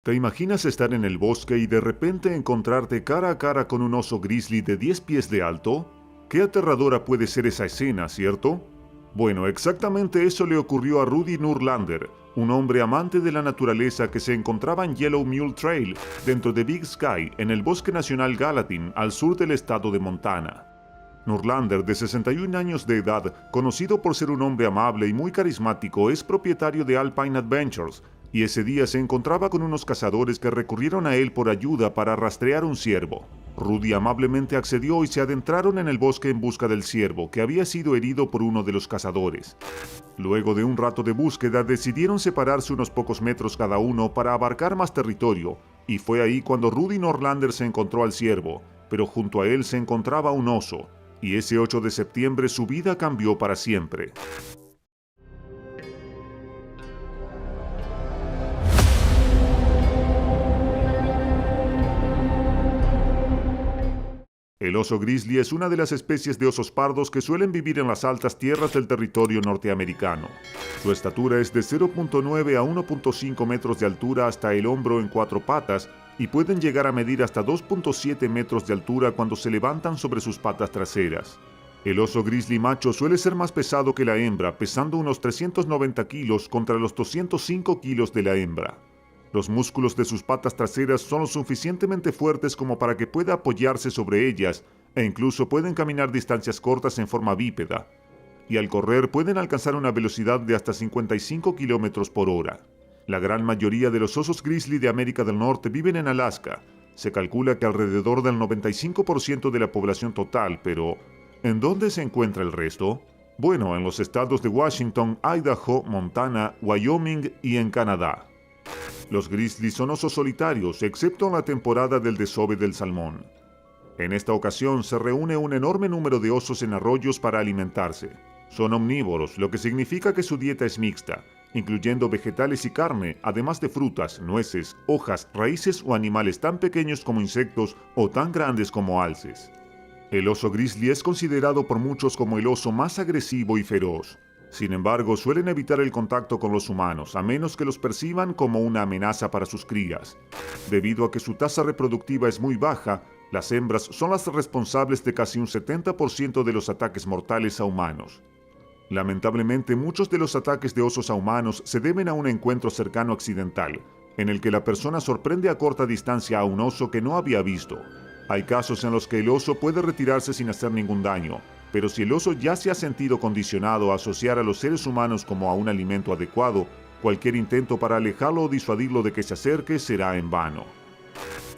¿Te imaginas estar en el bosque y de repente encontrarte cara a cara con un oso grizzly de 10 pies de alto? Qué aterradora puede ser esa escena, ¿cierto? Bueno, exactamente eso le ocurrió a Rudy Nurlander, un hombre amante de la naturaleza que se encontraba en Yellow Mule Trail, dentro de Big Sky, en el Bosque Nacional Gallatin, al sur del estado de Montana. Nurlander, de 61 años de edad, conocido por ser un hombre amable y muy carismático, es propietario de Alpine Adventures, y ese día se encontraba con unos cazadores que recurrieron a él por ayuda para rastrear un ciervo. Rudy amablemente accedió y se adentraron en el bosque en busca del ciervo, que había sido herido por uno de los cazadores. Luego de un rato de búsqueda, decidieron separarse unos pocos metros cada uno para abarcar más territorio, y fue ahí cuando Rudy Nurlander se encontró al ciervo, pero junto a él se encontraba un oso, y ese 8 de septiembre su vida cambió para siempre. El oso grizzly es una de las especies de osos pardos que suelen vivir en las altas tierras del territorio norteamericano. Su estatura es de 0.9 a 1.5 metros de altura hasta el hombro en 4 patas y pueden llegar a medir hasta 2.7 metros de altura cuando se levantan sobre sus patas traseras. El oso grizzly macho suele ser más pesado que la hembra, pesando unos 390 kilos contra los 205 kilos de la hembra. Los músculos de sus patas traseras son lo suficientemente fuertes como para que pueda apoyarse sobre ellas e incluso pueden caminar distancias cortas en forma bípeda. Y al correr pueden alcanzar una velocidad de hasta 55 kilómetros por hora. La gran mayoría de los osos grizzly de América del Norte viven en Alaska. Se calcula que alrededor del 95% de la población total, pero ¿en dónde se encuentra el resto? Bueno, en los estados de Washington, Idaho, Montana, Wyoming y en Canadá. Los grizzlies son osos solitarios, excepto en la temporada del desove del salmón. En esta ocasión se reúne un enorme número de osos en arroyos para alimentarse. Son omnívoros, lo que significa que su dieta es mixta, incluyendo vegetales y carne, además de frutas, nueces, hojas, raíces o animales tan pequeños como insectos o tan grandes como alces. El oso grizzly es considerado por muchos como el oso más agresivo y feroz. Sin embargo, suelen evitar el contacto con los humanos, a menos que los perciban como una amenaza para sus crías. Debido a que su tasa reproductiva es muy baja, las hembras son las responsables de casi un 70% de los ataques mortales a humanos. Lamentablemente, muchos de los ataques de osos a humanos se deben a un encuentro cercano accidental, en el que la persona sorprende a corta distancia a un oso que no había visto. Hay casos en los que el oso puede retirarse sin hacer ningún daño, pero si el oso ya se ha sentido condicionado a asociar a los seres humanos como a un alimento adecuado, cualquier intento para alejarlo o disuadirlo de que se acerque será en vano.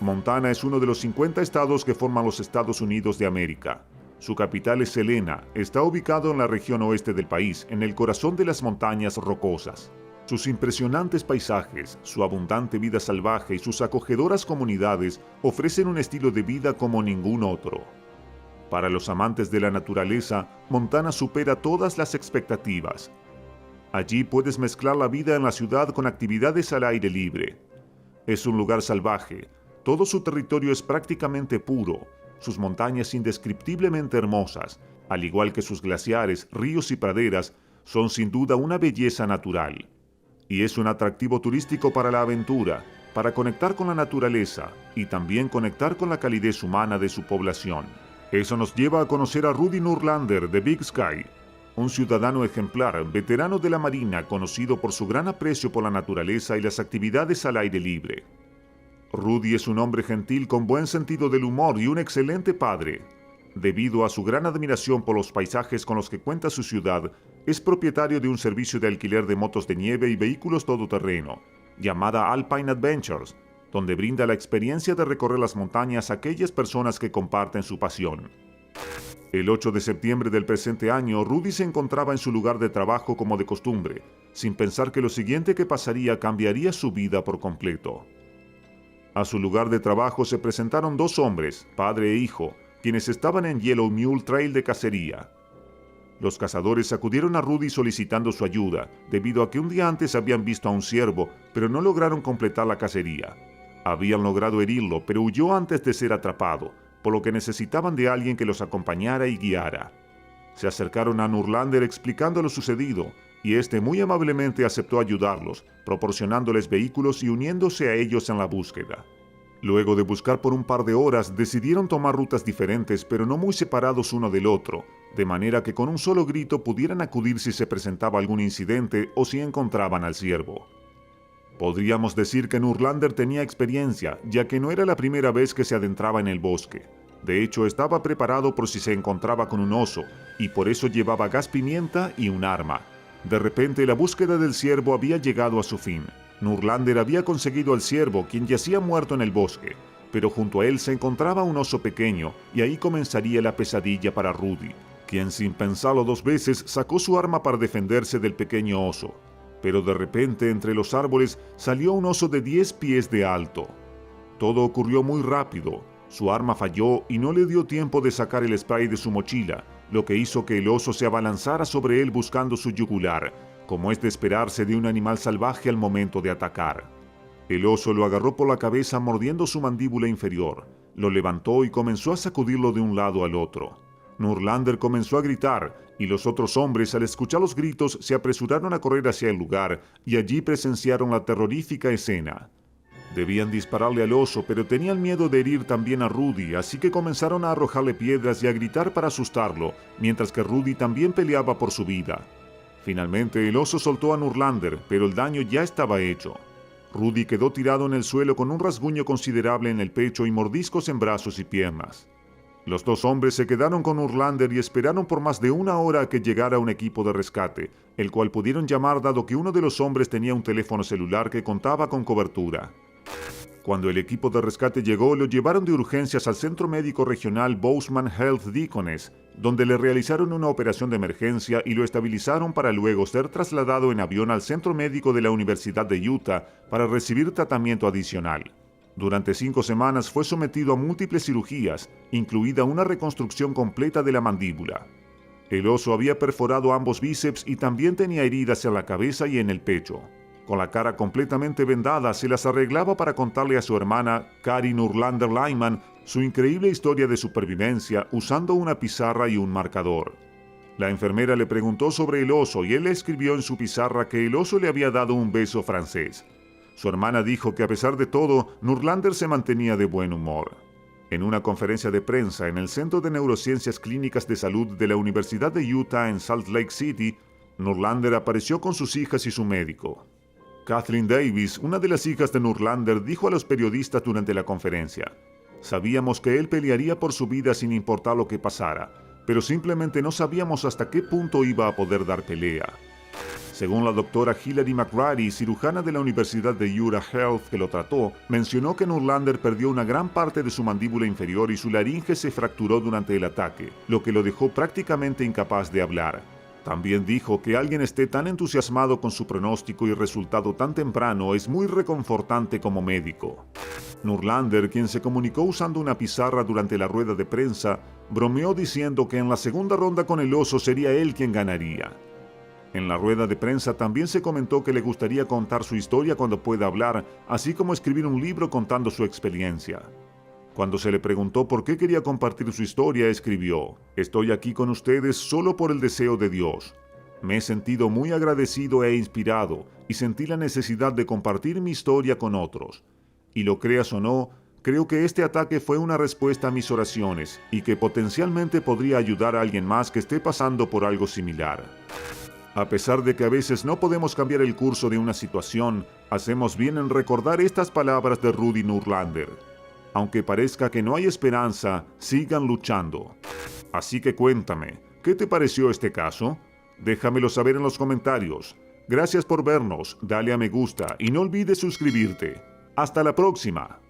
Montana es uno de los 50 estados que forman los Estados Unidos de América. Su capital es Helena, está ubicado en la región oeste del país, en el corazón de las montañas rocosas. Sus impresionantes paisajes, su abundante vida salvaje y sus acogedoras comunidades ofrecen un estilo de vida como ningún otro. Para los amantes de la naturaleza, Montana supera todas las expectativas. Allí puedes mezclar la vida en la ciudad con actividades al aire libre. Es un lugar salvaje, todo su territorio es prácticamente puro, sus montañas indescriptiblemente hermosas, al igual que sus glaciares, ríos y praderas, son sin duda una belleza natural. Y es un atractivo turístico para la aventura, para conectar con la naturaleza y también conectar con la calidez humana de su población. Eso nos lleva a conocer a Rudy Nurlander de Big Sky, un ciudadano ejemplar, veterano de la Marina, conocido por su gran aprecio por la naturaleza y las actividades al aire libre. Rudy es un hombre gentil con buen sentido del humor y un excelente padre. Debido a su gran admiración por los paisajes con los que cuenta su ciudad, es propietario de un servicio de alquiler de motos de nieve y vehículos todoterreno, llamada Alpine Adventures, donde brinda la experiencia de recorrer las montañas a aquellas personas que comparten su pasión. El 8 de septiembre del presente año, Rudy se encontraba en su lugar de trabajo como de costumbre, sin pensar que lo siguiente que pasaría cambiaría su vida por completo. A su lugar de trabajo se presentaron dos hombres, padre e hijo, quienes estaban en Yellow Mule Trail de cacería. Los cazadores acudieron a Rudy solicitando su ayuda, debido a que un día antes habían visto a un ciervo, pero no lograron completar la cacería. Habían logrado herirlo, pero huyó antes de ser atrapado, por lo que necesitaban de alguien que los acompañara y guiara. Se acercaron a Nurlander explicando lo sucedido, y este muy amablemente aceptó ayudarlos, proporcionándoles vehículos y uniéndose a ellos en la búsqueda. Luego de buscar por un par de horas, decidieron tomar rutas diferentes pero no muy separados uno del otro, de manera que con un solo grito pudieran acudir si se presentaba algún incidente o si encontraban al ciervo. Podríamos decir que Nurlander tenía experiencia, ya que no era la primera vez que se adentraba en el bosque. De hecho, estaba preparado por si se encontraba con un oso, y por eso llevaba gas pimienta y un arma. De repente, la búsqueda del ciervo había llegado a su fin. Nurlander había conseguido al ciervo, quien yacía muerto en el bosque, pero junto a él se encontraba un oso pequeño, y ahí comenzaría la pesadilla para Rudy, quien sin pensarlo dos veces sacó su arma para defenderse del pequeño oso. Pero de repente entre los árboles salió un oso de 10 pies de alto. Todo ocurrió muy rápido. Su arma falló y no le dio tiempo de sacar el spray de su mochila, lo que hizo que el oso se abalanzara sobre él buscando su yugular, como es de esperarse de un animal salvaje al momento de atacar. El oso lo agarró por la cabeza mordiendo su mandíbula inferior, lo levantó y comenzó a sacudirlo de un lado al otro. Nurlander comenzó a gritar, y los otros hombres, al escuchar los gritos, se apresuraron a correr hacia el lugar, y allí presenciaron la terrorífica escena. Debían dispararle al oso, pero tenían miedo de herir también a Rudy, así que comenzaron a arrojarle piedras y a gritar para asustarlo, mientras que Rudy también peleaba por su vida. Finalmente, el oso soltó a Nurlander, pero el daño ya estaba hecho. Rudy quedó tirado en el suelo con un rasguño considerable en el pecho y mordiscos en brazos y piernas. Los dos hombres se quedaron con Nurlander y esperaron por más de una hora a que llegara un equipo de rescate, el cual pudieron llamar dado que uno de los hombres tenía un teléfono celular que contaba con cobertura. Cuando el equipo de rescate llegó, lo llevaron de urgencias al Centro Médico Regional Bozeman Health Deaconess, donde le realizaron una operación de emergencia y lo estabilizaron para luego ser trasladado en avión al Centro Médico de la Universidad de Utah para recibir tratamiento adicional. Durante 5 semanas fue sometido a múltiples cirugías, incluida una reconstrucción completa de la mandíbula. El oso había perforado ambos bíceps y también tenía heridas en la cabeza y en el pecho. Con la cara completamente vendada, se las arreglaba para contarle a su hermana, Kari Nurlander Lyman, su increíble historia de supervivencia usando una pizarra y un marcador. La enfermera le preguntó sobre el oso y él le escribió en su pizarra que el oso le había dado un beso francés. Su hermana dijo que a pesar de todo, Nurlander se mantenía de buen humor. En una conferencia de prensa en el Centro de Neurociencias Clínicas de Salud de la Universidad de Utah en Salt Lake City, Nurlander apareció con sus hijas y su médico. Kathleen Davis, una de las hijas de Nurlander, dijo a los periodistas durante la conferencia: «Sabíamos que él pelearía por su vida sin importar lo que pasara, pero simplemente no sabíamos hasta qué punto iba a poder dar pelea». Según la doctora Hilary McGrady, cirujana de la Universidad de Utah Health que lo trató, mencionó que Nurlander perdió una gran parte de su mandíbula inferior y su laringe se fracturó durante el ataque, lo que lo dejó prácticamente incapaz de hablar. También dijo que alguien esté tan entusiasmado con su pronóstico y resultado tan temprano es muy reconfortante como médico. Nurlander, quien se comunicó usando una pizarra durante la rueda de prensa, bromeó diciendo que en la segunda ronda con el oso sería él quien ganaría. En la rueda de prensa también se comentó que le gustaría contar su historia cuando pueda hablar, así como escribir un libro contando su experiencia. Cuando se le preguntó por qué quería compartir su historia, escribió: «Estoy aquí con ustedes solo por el deseo de Dios. Me he sentido muy agradecido e inspirado y sentí la necesidad de compartir mi historia con otros. Y lo creas o no, creo que este ataque fue una respuesta a mis oraciones y que potencialmente podría ayudar a alguien más que esté pasando por algo similar». A pesar de que a veces no podemos cambiar el curso de una situación, hacemos bien en recordar estas palabras de Rudy Nurlander. Aunque parezca que no hay esperanza, sigan luchando. Así que cuéntame, ¿qué te pareció este caso? Déjamelo saber en los comentarios. Gracias por vernos, dale a me gusta y no olvides suscribirte. ¡Hasta la próxima!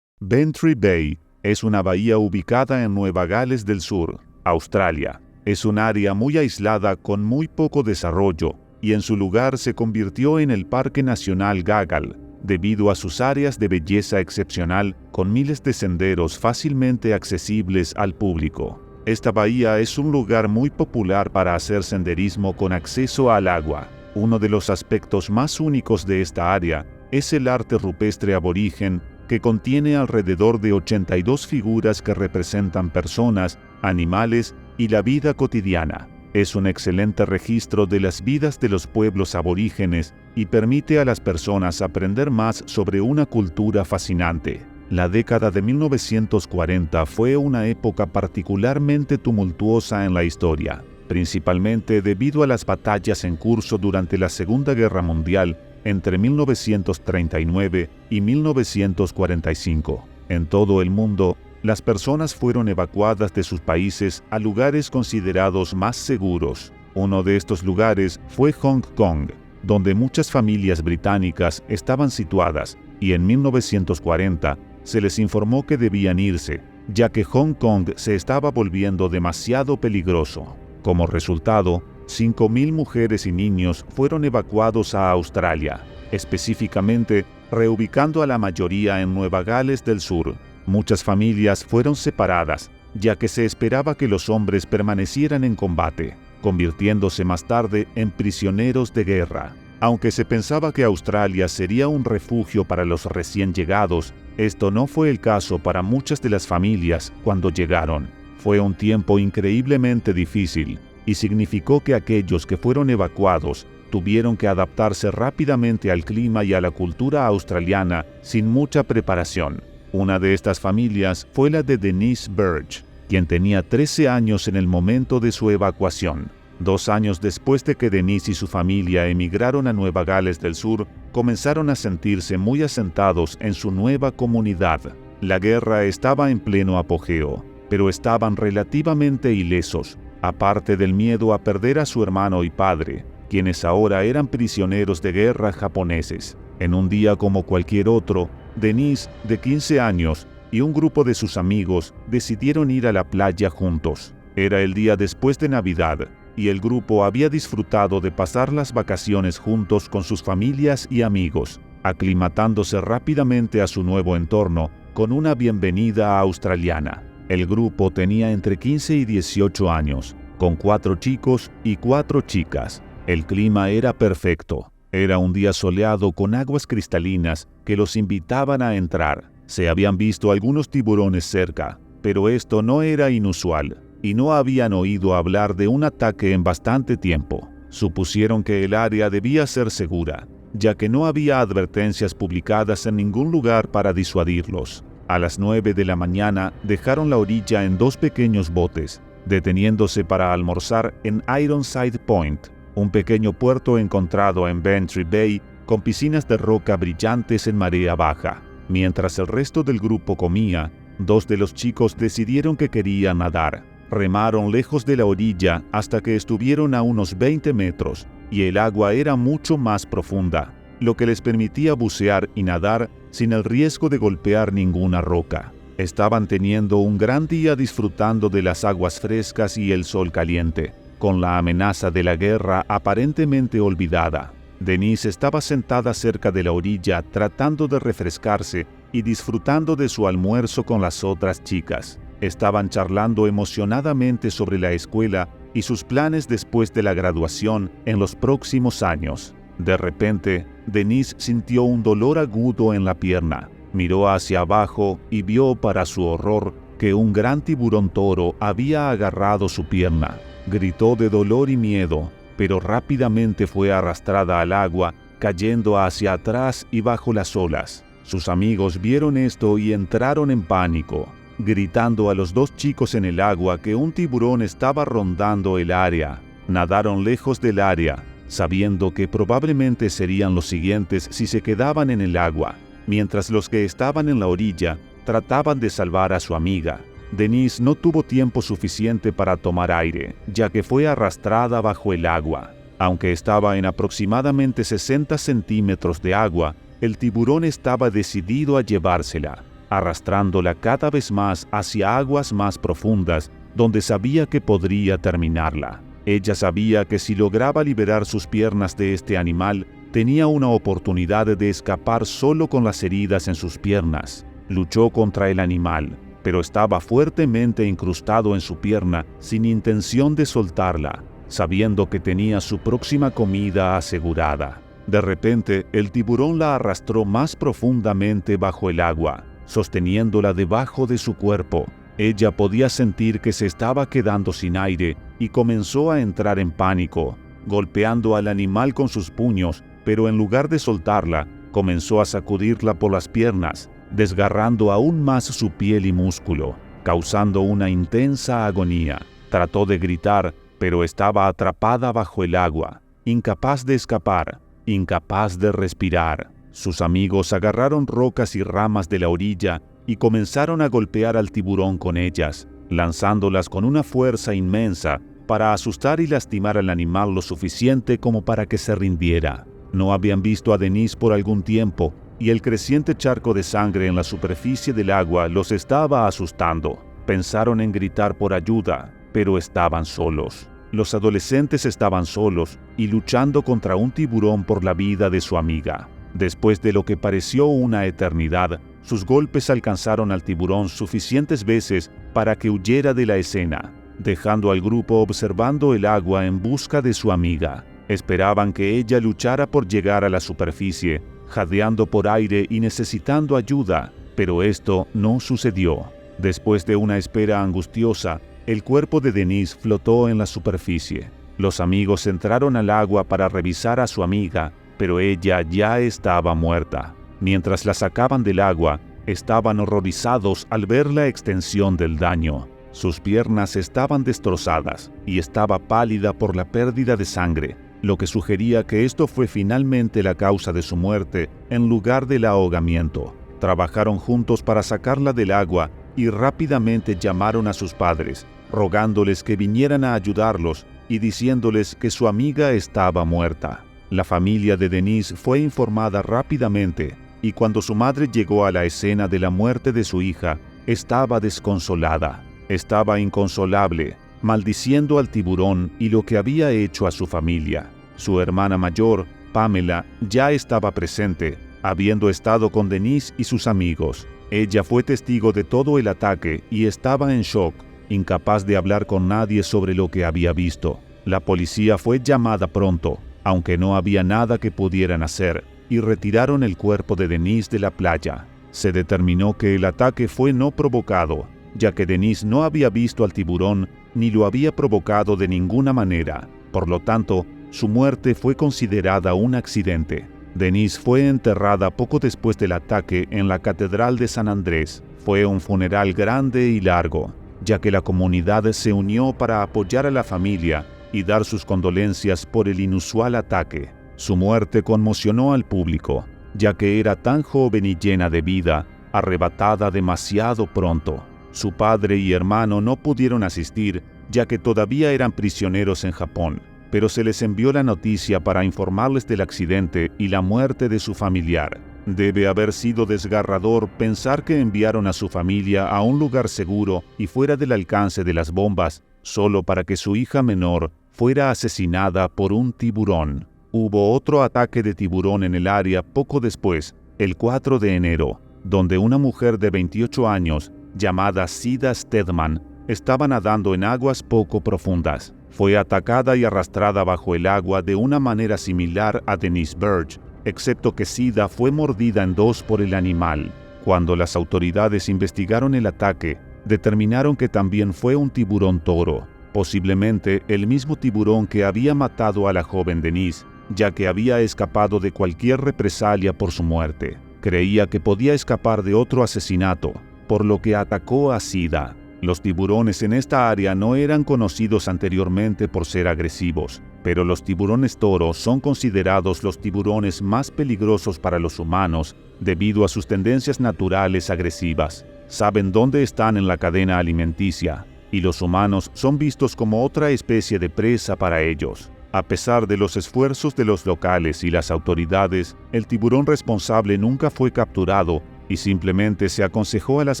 Bantry Bay es una bahía ubicada en Nueva Gales del Sur, Australia. Es un área muy aislada con muy poco desarrollo y en su lugar se convirtió en el Parque Nacional Gaggle, debido a sus áreas de belleza excepcional con miles de senderos fácilmente accesibles al público. Esta bahía es un lugar muy popular para hacer senderismo con acceso al agua. Uno de los aspectos más únicos de esta área es el arte rupestre aborigen que contiene alrededor de 82 figuras que representan personas, animales y la vida cotidiana. Es un excelente registro de las vidas de los pueblos aborígenes y permite a las personas aprender más sobre una cultura fascinante. La década de 1940 fue una época particularmente tumultuosa en la historia, principalmente debido a las batallas en curso durante la Segunda Guerra Mundial entre 1939 y 1945. En todo el mundo, las personas fueron evacuadas de sus países a lugares considerados más seguros. Uno de estos lugares fue Hong Kong, donde muchas familias británicas estaban situadas, y en 1940 se les informó que debían irse, ya que Hong Kong se estaba volviendo demasiado peligroso. Como resultado, 5.000 mujeres y niños fueron evacuados a Australia, específicamente reubicando a la mayoría en Nueva Gales del Sur. Muchas familias fueron separadas, ya que se esperaba que los hombres permanecieran en combate, convirtiéndose más tarde en prisioneros de guerra. Aunque se pensaba que Australia sería un refugio para los recién llegados, esto no fue el caso para muchas de las familias cuando llegaron. Fue un tiempo increíblemente difícil y significó que aquellos que fueron evacuados tuvieron que adaptarse rápidamente al clima y a la cultura australiana sin mucha preparación. Una de estas familias fue la de Denise Burge, quien tenía 13 años en el momento de su evacuación. 2 años después de que Denise y su familia emigraron a Nueva Gales del Sur, comenzaron a sentirse muy asentados en su nueva comunidad. La guerra estaba en pleno apogeo, pero estaban relativamente ilesos, aparte del miedo a perder a su hermano y padre, quienes ahora eran prisioneros de guerra japoneses. En un día como cualquier otro, Denise, de 15 años, y un grupo de sus amigos decidieron ir a la playa juntos. Era el día después de Navidad, y el grupo había disfrutado de pasar las vacaciones juntos con sus familias y amigos, aclimatándose rápidamente a su nuevo entorno con una bienvenida australiana. El grupo tenía entre 15 y 18 años, con 4 chicos y 4 chicas. El clima era perfecto. Era un día soleado con aguas cristalinas que los invitaban a entrar. Se habían visto algunos tiburones cerca, pero esto no era inusual, y no habían oído hablar de un ataque en bastante tiempo. Supusieron que el área debía ser segura, ya que no había advertencias publicadas en ningún lugar para disuadirlos. A las 9 de la mañana dejaron la orilla en 2 pequeños botes, deteniéndose para almorzar en Ironside Point, un pequeño puerto encontrado en Bantry Bay con piscinas de roca brillantes en marea baja. Mientras el resto del grupo comía, 2 de los chicos decidieron que querían nadar. Remaron lejos de la orilla hasta que estuvieron a unos 20 metros y el agua era mucho más profunda, lo que les permitía bucear y nadar sin el riesgo de golpear ninguna roca. Estaban teniendo un gran día disfrutando de las aguas frescas y el sol caliente, con la amenaza de la guerra aparentemente olvidada. Denise estaba sentada cerca de la orilla tratando de refrescarse y disfrutando de su almuerzo con las otras chicas. Estaban charlando emocionadamente sobre la escuela y sus planes después de la graduación en los próximos años. De repente, Denise sintió un dolor agudo en la pierna. Miró hacia abajo y vio, para su horror, que un gran tiburón toro había agarrado su pierna. Gritó de dolor y miedo, pero rápidamente fue arrastrada al agua, cayendo hacia atrás y bajo las olas. Sus amigos vieron esto y entraron en pánico, gritando a los 2 chicos en el agua que un tiburón estaba rondando el área. Nadaron lejos del área, sabiendo que probablemente serían los siguientes si se quedaban en el agua, mientras los que estaban en la orilla trataban de salvar a su amiga. Denise no tuvo tiempo suficiente para tomar aire, ya que fue arrastrada bajo el agua. Aunque estaba en aproximadamente 60 centímetros de agua, el tiburón estaba decidido a llevársela, arrastrándola cada vez más hacia aguas más profundas, donde sabía que podría terminarla. Ella sabía que si lograba liberar sus piernas de este animal, tenía una oportunidad de escapar solo con las heridas en sus piernas. Luchó contra el animal, pero estaba fuertemente incrustado en su pierna sin intención de soltarla, sabiendo que tenía su próxima comida asegurada. De repente, el tiburón la arrastró más profundamente bajo el agua, sosteniéndola debajo de su cuerpo. Ella podía sentir que se estaba quedando sin aire y comenzó a entrar en pánico, golpeando al animal con sus puños, pero en lugar de soltarla, comenzó a sacudirla por las piernas, desgarrando aún más su piel y músculo, causando una intensa agonía. Trató de gritar, pero estaba atrapada bajo el agua, incapaz de escapar, incapaz de respirar. Sus amigos agarraron rocas y ramas de la orilla y comenzaron a golpear al tiburón con ellas, lanzándolas con una fuerza inmensa para asustar y lastimar al animal lo suficiente como para que se rindiera. No habían visto a Denise por algún tiempo y el creciente charco de sangre en la superficie del agua los estaba asustando. Pensaron en gritar por ayuda, pero estaban solos. Los adolescentes estaban solos y luchando contra un tiburón por la vida de su amiga. Después de lo que pareció una eternidad, sus golpes alcanzaron al tiburón suficientes veces para que huyera de la escena, dejando al grupo observando el agua en busca de su amiga. Esperaban que ella luchara por llegar a la superficie, jadeando por aire y necesitando ayuda, pero esto no sucedió. Después de una espera angustiosa, el cuerpo de Denise flotó en la superficie. Los amigos entraron al agua para revisar a su amiga, pero ella ya estaba muerta. Mientras la sacaban del agua, estaban horrorizados al ver la extensión del daño. Sus piernas estaban destrozadas y estaba pálida por la pérdida de sangre, lo que sugería que esto fue finalmente la causa de su muerte en lugar del ahogamiento. Trabajaron juntos para sacarla del agua y rápidamente llamaron a sus padres, rogándoles que vinieran a ayudarlos y diciéndoles que su amiga estaba muerta. La familia de Denise fue informada rápidamente y cuando su madre llegó a la escena de la muerte de su hija, estaba desconsolada, estaba inconsolable, maldiciendo al tiburón y lo que había hecho a su familia. Su hermana mayor, Pamela, ya estaba presente, habiendo estado con Denise y sus amigos. Ella fue testigo de todo el ataque y estaba en shock, incapaz de hablar con nadie sobre lo que había visto. La policía fue llamada pronto, aunque no había nada que pudieran hacer, y retiraron el cuerpo de Denise de la playa. Se determinó que el ataque fue no provocado, ya que Denise no había visto al tiburón ni lo había provocado de ninguna manera. Por lo tanto, su muerte fue considerada un accidente. Denise fue enterrada poco después del ataque en la Catedral de San Andrés. Fue un funeral grande y largo, ya que la comunidad se unió para apoyar a la familia y dar sus condolencias por el inusual ataque. Su muerte conmocionó al público, ya que era tan joven y llena de vida, arrebatada demasiado pronto. Su padre y hermano no pudieron asistir, ya que todavía eran prisioneros en Japón, pero se les envió la noticia para informarles del accidente y la muerte de su familiar. Debe haber sido desgarrador pensar que enviaron a su familia a un lugar seguro y fuera del alcance de las bombas, solo para que su hija menor fuera asesinada por un tiburón. Hubo otro ataque de tiburón en el área poco después, el 4 de enero, donde una mujer de 28 años, llamada Sida Stedman, estaba nadando en aguas poco profundas. Fue atacada y arrastrada bajo el agua de una manera similar a Denise Birch, excepto que Sida fue mordida en dos por el animal. Cuando las autoridades investigaron el ataque, determinaron que también fue un tiburón toro, posiblemente el mismo tiburón que había matado a la joven Denise, ya que había escapado de cualquier represalia por su muerte. Creía que podía escapar de otro asesinato, por lo que atacó a Sida. Los tiburones en esta área no eran conocidos anteriormente por ser agresivos, pero los tiburones toro son considerados los tiburones más peligrosos para los humanos debido a sus tendencias naturales agresivas. Saben dónde están en la cadena alimenticia, y los humanos son vistos como otra especie de presa para ellos. A pesar de los esfuerzos de los locales y las autoridades, el tiburón responsable nunca fue capturado y simplemente se aconsejó a las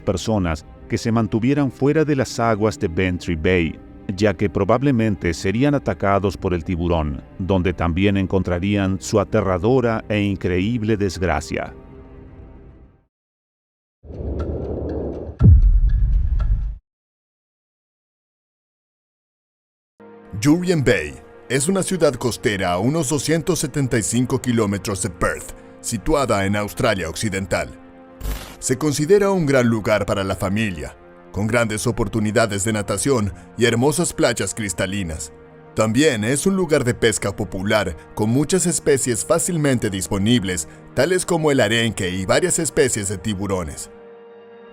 personas que se mantuvieran fuera de las aguas de Bantry Bay, ya que probablemente serían atacados por el tiburón, donde también encontrarían su aterradora e increíble desgracia. Jurien Bay, es una ciudad costera a unos 275 kilómetros de Perth, situada en Australia Occidental. Se considera un gran lugar para la familia, con grandes oportunidades de natación y hermosas playas cristalinas. También es un lugar de pesca popular, con muchas especies fácilmente disponibles, tales como el arenque y varias especies de tiburones.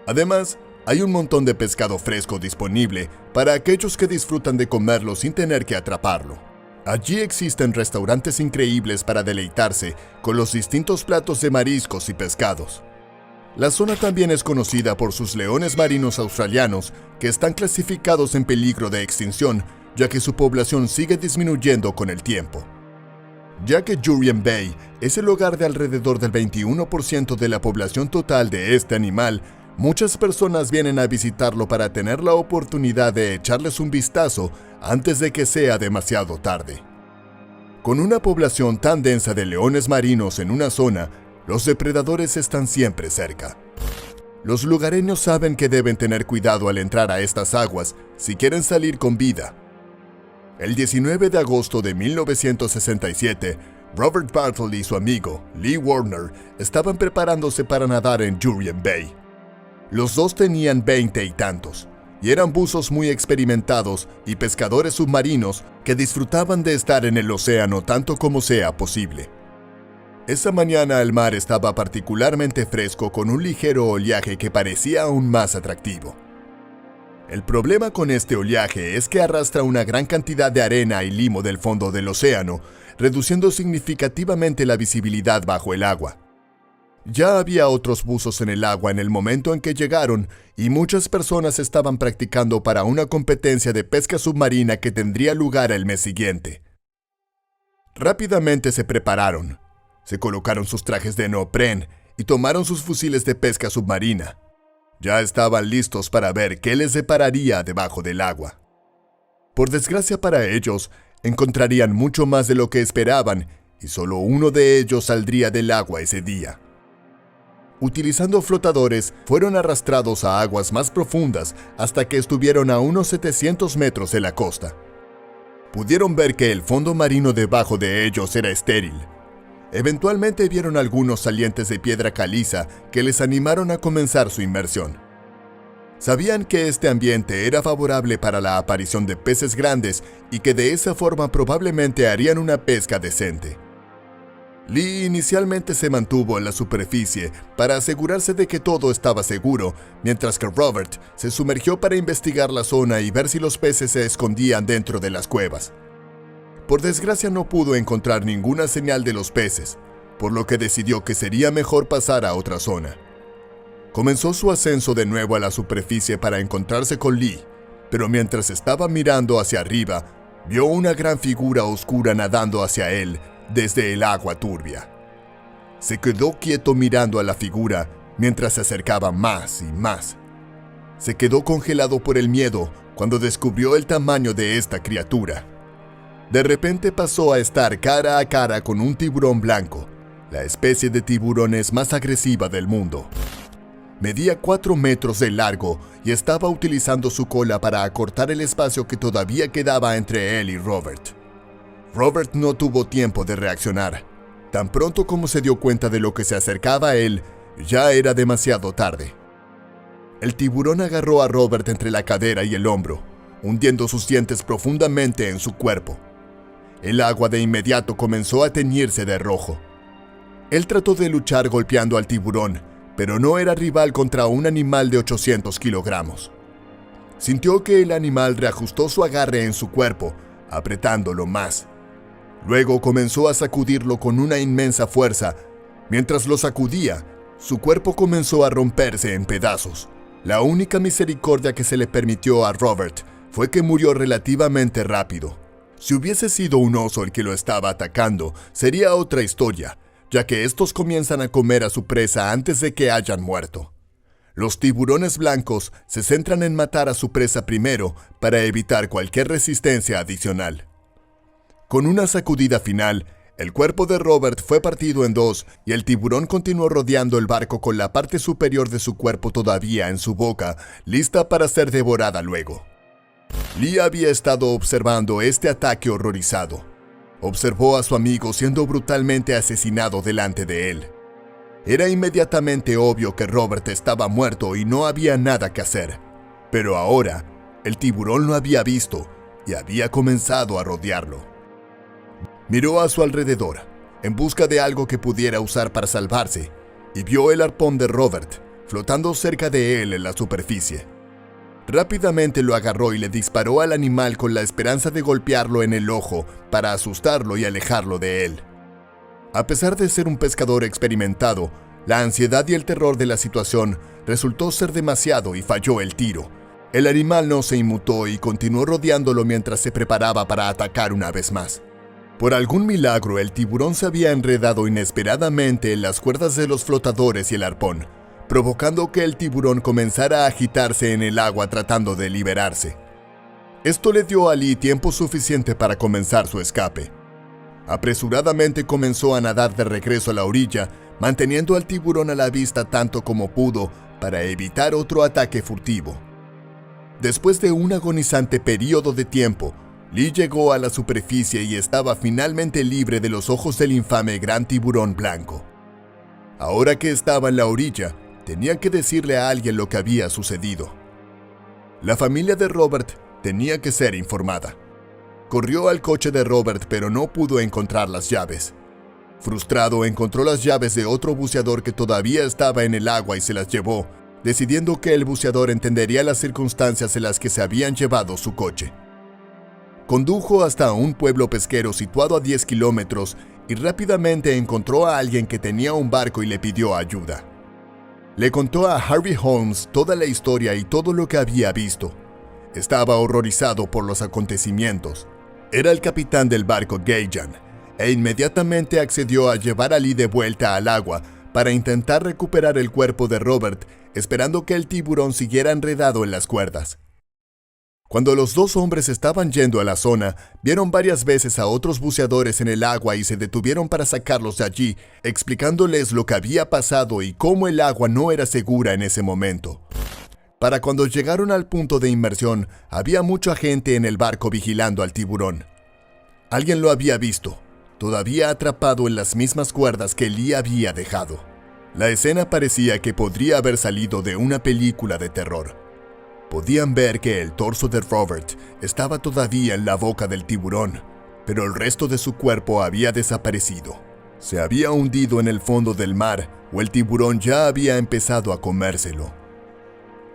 Además, hay un montón de pescado fresco disponible para aquellos que disfrutan de comerlo sin tener que atraparlo. Allí existen restaurantes increíbles para deleitarse con los distintos platos de mariscos y pescados. La zona también es conocida por sus leones marinos australianos, que están clasificados en peligro de extinción, ya que su población sigue disminuyendo con el tiempo. Ya que Jurien Bay es el hogar de alrededor del 21% de la población total de este animal, muchas personas vienen a visitarlo para tener la oportunidad de echarles un vistazo antes de que sea demasiado tarde. Con una población tan densa de leones marinos en una zona, los depredadores están siempre cerca. Los lugareños saben que deben tener cuidado al entrar a estas aguas si quieren salir con vida. El 19 de agosto de 1967, Robert Bartle y su amigo, Lee Warner, estaban preparándose para nadar en Jurien Bay. Los dos tenían 20 y tantos, y eran buzos muy experimentados y pescadores submarinos que disfrutaban de estar en el océano tanto como sea posible. Esa mañana el mar estaba particularmente fresco con un ligero oleaje que parecía aún más atractivo. El problema con este oleaje es que arrastra una gran cantidad de arena y limo del fondo del océano, reduciendo significativamente la visibilidad bajo el agua. Ya había otros buzos en el agua en el momento en que llegaron y muchas personas estaban practicando para una competencia de pesca submarina que tendría lugar el mes siguiente. Rápidamente se prepararon. Se colocaron sus trajes de neopren y tomaron sus fusiles de pesca submarina. Ya estaban listos para ver qué les depararía debajo del agua. Por desgracia para ellos, encontrarían mucho más de lo que esperaban y solo uno de ellos saldría del agua ese día. Utilizando flotadores, fueron arrastrados a aguas más profundas hasta que estuvieron a unos 700 metros de la costa. Pudieron ver que el fondo marino debajo de ellos era estéril. Eventualmente vieron algunos salientes de piedra caliza que les animaron a comenzar su inmersión. Sabían que este ambiente era favorable para la aparición de peces grandes y que de esa forma probablemente harían una pesca decente. Lee inicialmente se mantuvo en la superficie para asegurarse de que todo estaba seguro, mientras que Robert se sumergió para investigar la zona y ver si los peces se escondían dentro de las cuevas. Por desgracia no pudo encontrar ninguna señal de los peces, por lo que decidió que sería mejor pasar a otra zona. Comenzó su ascenso de nuevo a la superficie para encontrarse con Lee, pero mientras estaba mirando hacia arriba, vio una gran figura oscura nadando hacia él desde el agua turbia. Se quedó quieto mirando a la figura mientras se acercaba más y más. Se quedó congelado por el miedo cuando descubrió el tamaño de esta criatura. De repente pasó a estar cara a cara con un tiburón blanco, la especie de tiburones más agresiva del mundo. Medía 4 metros de largo y estaba utilizando su cola para acortar el espacio que todavía quedaba entre él y Robert. Robert no tuvo tiempo de reaccionar. Tan pronto como se dio cuenta de lo que se acercaba a él, ya era demasiado tarde. El tiburón agarró a Robert entre la cadera y el hombro, hundiendo sus dientes profundamente en su cuerpo. El agua de inmediato comenzó a teñirse de rojo. Él trató de luchar golpeando al tiburón, pero no era rival contra un animal de 800 kilogramos. Sintió que el animal reajustó su agarre en su cuerpo, apretándolo más. Luego comenzó a sacudirlo con una inmensa fuerza. Mientras lo sacudía, su cuerpo comenzó a romperse en pedazos. La única misericordia que se le permitió a Robert fue que murió relativamente rápido. Si hubiese sido un oso el que lo estaba atacando, sería otra historia, ya que estos comienzan a comer a su presa antes de que hayan muerto. Los tiburones blancos se centran en matar a su presa primero para evitar cualquier resistencia adicional. Con una sacudida final, el cuerpo de Robert fue partido en dos y el tiburón continuó rodeando el barco con la parte superior de su cuerpo todavía en su boca, lista para ser devorada luego. Lee había estado observando este ataque horrorizado. Observó a su amigo siendo brutalmente asesinado delante de él. Era inmediatamente obvio que Robert estaba muerto y no había nada que hacer. Pero ahora, el tiburón lo había visto y había comenzado a rodearlo. Miró a su alrededor, en busca de algo que pudiera usar para salvarse, y vio el arpón de Robert flotando cerca de él en la superficie. Rápidamente lo agarró y le disparó al animal con la esperanza de golpearlo en el ojo para asustarlo y alejarlo de él. A pesar de ser un pescador experimentado, la ansiedad y el terror de la situación resultó ser demasiado y falló el tiro. El animal no se inmutó y continuó rodeándolo mientras se preparaba para atacar una vez más. Por algún milagro, el tiburón se había enredado inesperadamente en las cuerdas de los flotadores y el arpón, provocando que el tiburón comenzara a agitarse en el agua tratando de liberarse. Esto le dio a Lee tiempo suficiente para comenzar su escape. Apresuradamente comenzó a nadar de regreso a la orilla, manteniendo al tiburón a la vista tanto como pudo para evitar otro ataque furtivo. Después de un agonizante periodo de tiempo, Lee llegó a la superficie y estaba finalmente libre de los ojos del infame gran tiburón blanco. Ahora que estaba en la orilla, tenía que decirle a alguien lo que había sucedido. La familia de Robert tenía que ser informada. Corrió al coche de Robert, pero no pudo encontrar las llaves. Frustrado, encontró las llaves de otro buceador que todavía estaba en el agua y se las llevó, decidiendo que el buceador entendería las circunstancias en las que se habían llevado su coche. Condujo hasta un pueblo pesquero situado a 10 kilómetros y rápidamente encontró a alguien que tenía un barco y le pidió ayuda. Le contó a Harvey Holmes toda la historia y todo lo que había visto. Estaba horrorizado por los acontecimientos. Era el capitán del barco Gajan, e inmediatamente accedió a llevar a Lee de vuelta al agua para intentar recuperar el cuerpo de Robert, esperando que el tiburón siguiera enredado en las cuerdas. Cuando los dos hombres estaban yendo a la zona, vieron varias veces a otros buceadores en el agua y se detuvieron para sacarlos de allí, explicándoles lo que había pasado y cómo el agua no era segura en ese momento. Para cuando llegaron al punto de inmersión, había mucha gente en el barco vigilando al tiburón. Alguien lo había visto, todavía atrapado en las mismas cuerdas que Lee había dejado. La escena parecía que podría haber salido de una película de terror. Podían ver que el torso de Robert estaba todavía en la boca del tiburón, pero el resto de su cuerpo había desaparecido. Se había hundido en el fondo del mar o el tiburón ya había empezado a comérselo.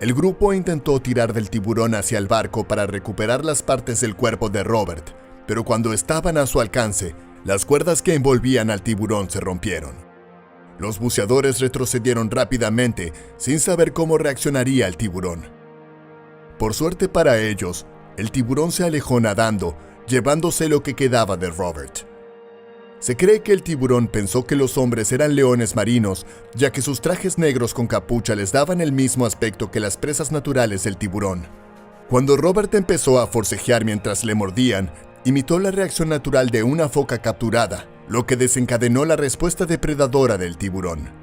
El grupo intentó tirar del tiburón hacia el barco para recuperar las partes del cuerpo de Robert, pero cuando estaban a su alcance, las cuerdas que envolvían al tiburón se rompieron. Los buceadores retrocedieron rápidamente sin saber cómo reaccionaría el tiburón. Por suerte para ellos, el tiburón se alejó nadando, llevándose lo que quedaba de Robert. Se cree que el tiburón pensó que los hombres eran leones marinos, ya que sus trajes negros con capucha les daban el mismo aspecto que las presas naturales del tiburón. Cuando Robert empezó a forcejear mientras le mordían, imitó la reacción natural de una foca capturada, lo que desencadenó la respuesta depredadora del tiburón.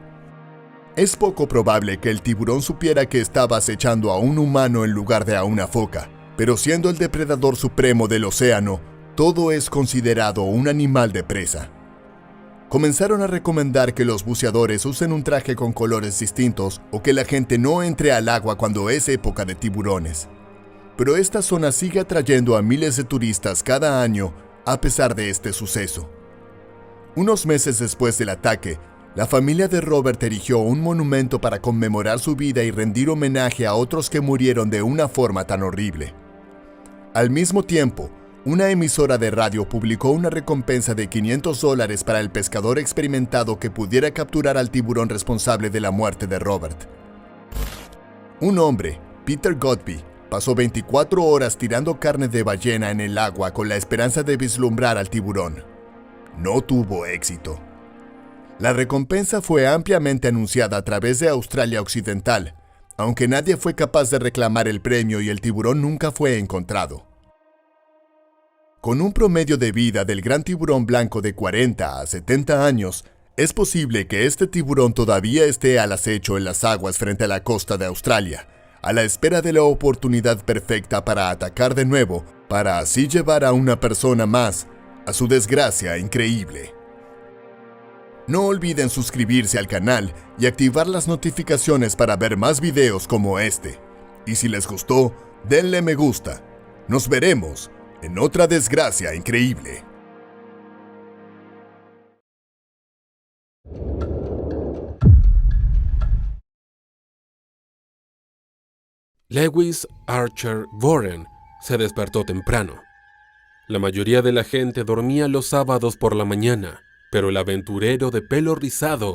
Es poco probable que el tiburón supiera que estaba acechando a un humano en lugar de a una foca, pero siendo el depredador supremo del océano, todo es considerado un animal de presa. Comenzaron a recomendar que los buceadores usen un traje con colores distintos o que la gente no entre al agua cuando es época de tiburones. Pero esta zona sigue atrayendo a miles de turistas cada año a pesar de este suceso. Unos meses después del ataque, la familia de Robert erigió un monumento para conmemorar su vida y rendir homenaje a otros que murieron de una forma tan horrible. Al mismo tiempo, una emisora de radio publicó una recompensa de $500 para el pescador experimentado que pudiera capturar al tiburón responsable de la muerte de Robert. Un hombre, Peter Godby, pasó 24 horas tirando carne de ballena en el agua con la esperanza de vislumbrar al tiburón. No tuvo éxito. La recompensa fue ampliamente anunciada a través de Australia Occidental, aunque nadie fue capaz de reclamar el premio y el tiburón nunca fue encontrado. Con un promedio de vida del gran tiburón blanco de 40 a 70 años, es posible que este tiburón todavía esté al acecho en las aguas frente a la costa de Australia, a la espera de la oportunidad perfecta para atacar de nuevo, para así llevar a una persona más a su desgracia increíble. No olviden suscribirse al canal y activar las notificaciones para ver más videos como este. Y si les gustó, denle me gusta. Nos veremos en otra desgracia increíble. Lewis Archer Warren se despertó temprano. La mayoría de la gente dormía los sábados por la mañana, pero el aventurero de pelo rizado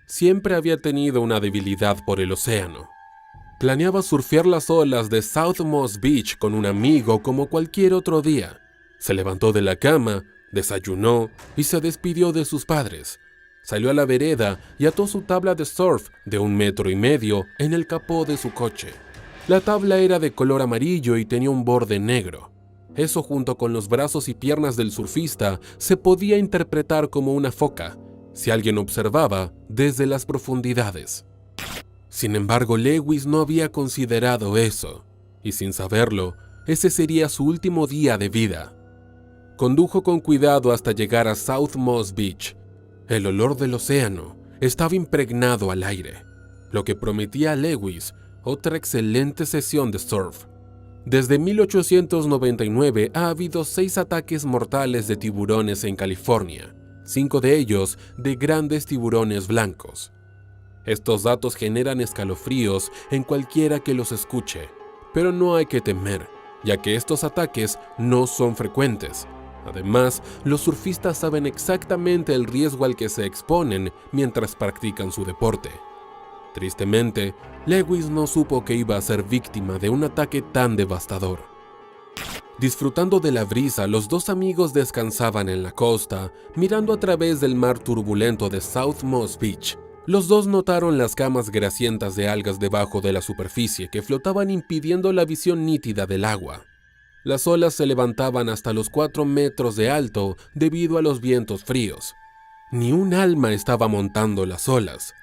siempre había tenido una debilidad por el océano. Planeaba surfear las olas de South Moss Beach con un amigo como cualquier otro día. Se levantó de la cama, desayunó y se despidió de sus padres. Salió a la vereda y ató su tabla de surf de 1,5 metros en el capó de su coche. La tabla era de color amarillo y tenía un borde negro. Eso, junto con los brazos y piernas del surfista, se podía interpretar como una foca, si alguien observaba desde las profundidades. Sin embargo, Lewis no había considerado eso, y sin saberlo, ese sería su último día de vida. Condujo con cuidado hasta llegar a South Moss Beach. El olor del océano estaba impregnado al aire, lo que prometía a Lewis otra excelente sesión de surf. Desde 1899 ha habido 6 ataques mortales de tiburones en California, 5 de ellos de grandes tiburones blancos. Estos datos generan escalofríos en cualquiera que los escuche, pero no hay que temer, ya que estos ataques no son frecuentes. Además, los surfistas saben exactamente el riesgo al que se exponen mientras practican su deporte. Tristemente, Lewis no supo que iba a ser víctima de un ataque tan devastador. Disfrutando de la brisa, los dos amigos descansaban en la costa, mirando a través del mar turbulento de South Moss Beach. Los dos notaron las camas grasientas de algas debajo de la superficie que flotaban impidiendo la visión nítida del agua. Las olas se levantaban hasta los 4 metros de alto debido a los vientos fríos. Ni un alma estaba montando las olas.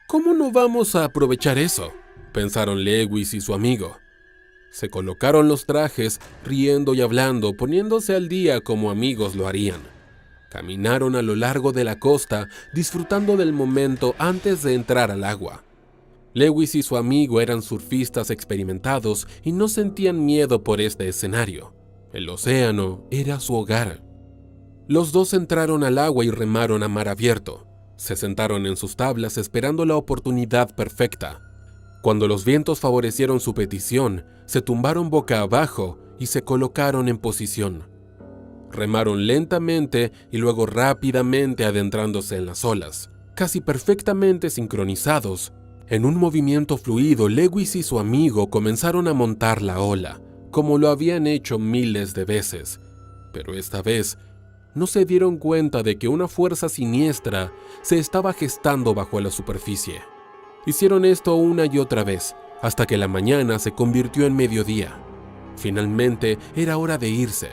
¿Cómo no vamos a aprovechar eso?, pensaron Lewis y su amigo. Se colocaron los trajes, riendo y hablando, poniéndose al día como amigos lo harían. Caminaron a lo largo de la costa, disfrutando del momento antes de entrar al agua. Lewis y su amigo eran surfistas experimentados y no sentían miedo por este escenario. El océano era su hogar. Los dos entraron al agua y remaron a mar abierto. Se sentaron en sus tablas esperando la oportunidad perfecta. Cuando los vientos favorecieron su petición, se tumbaron boca abajo y se colocaron en posición. Remaron lentamente y luego rápidamente adentrándose en las olas, casi perfectamente sincronizados. En un movimiento fluido, Lewis y su amigo comenzaron a montar la ola, como lo habían hecho miles de veces. Pero esta vez, no se dieron cuenta de que una fuerza siniestra se estaba gestando bajo la superficie. Hicieron esto una y otra vez, hasta que la mañana se convirtió en mediodía. Finalmente, era hora de irse.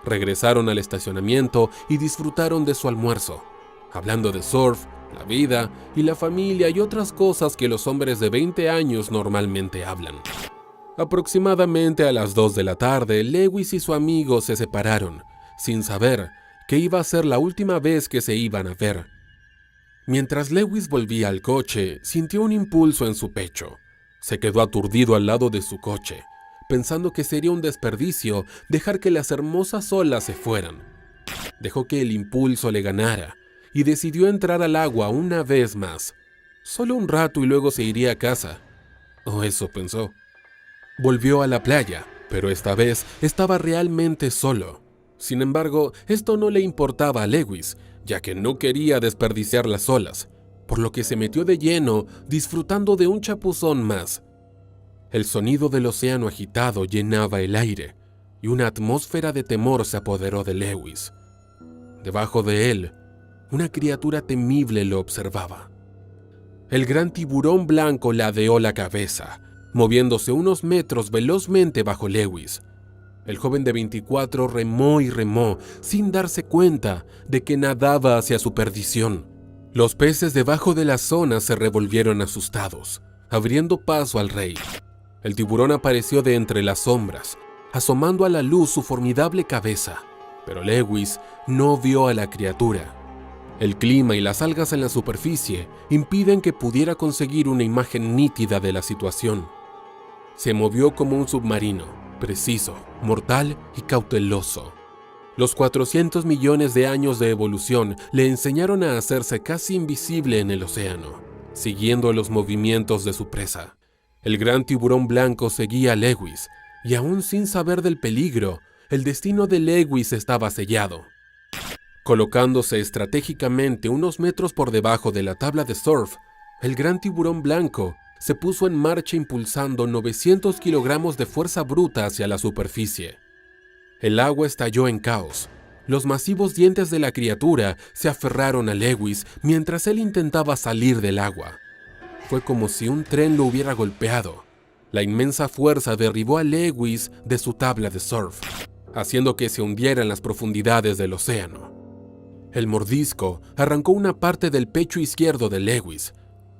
Regresaron al estacionamiento y disfrutaron de su almuerzo, hablando de surf, la vida y la familia y otras cosas que los hombres de 20 años normalmente hablan. Aproximadamente a las 2 de la tarde, Lewis y su amigo se separaron, sin saber que iba a ser la última vez que se iban a ver. Mientras Lewis volvía al coche, sintió un impulso en su pecho. Se quedó aturdido al lado de su coche, pensando que sería un desperdicio dejar que las hermosas olas se fueran. Dejó que el impulso le ganara y decidió entrar al agua una vez más. Solo un rato y luego se iría a casa. O eso pensó. Volvió a la playa, pero esta vez estaba realmente solo. Sin embargo, esto no le importaba a Lewis, ya que no quería desperdiciar las olas, por lo que se metió de lleno disfrutando de un chapuzón más. El sonido del océano agitado llenaba el aire, y una atmósfera de temor se apoderó de Lewis. Debajo de él, una criatura temible lo observaba. El gran tiburón blanco ladeó la cabeza, moviéndose unos metros velozmente bajo Lewis. El joven de 24 remó y remó, sin darse cuenta de que nadaba hacia su perdición. Los peces debajo de la zona se revolvieron asustados, abriendo paso al rey. El tiburón apareció de entre las sombras, asomando a la luz su formidable cabeza, pero Lewis no vio a la criatura. El clima y las algas en la superficie impiden que pudiera conseguir una imagen nítida de la situación. Se movió como un submarino, preciso, mortal y cauteloso. Los 400 millones de años de evolución le enseñaron a hacerse casi invisible en el océano, siguiendo los movimientos de su presa. El gran tiburón blanco seguía a Lewis, y aún sin saber del peligro, el destino de Lewis estaba sellado. Colocándose estratégicamente unos metros por debajo de la tabla de surf, el gran tiburón blanco se puso en marcha impulsando 900 kilogramos de fuerza bruta hacia la superficie. El agua estalló en caos. Los masivos dientes de la criatura se aferraron a Lewis mientras él intentaba salir del agua. Fue como si un tren lo hubiera golpeado. La inmensa fuerza derribó a Lewis de su tabla de surf, haciendo que se hundiera en las profundidades del océano. El mordisco arrancó una parte del pecho izquierdo de Lewis.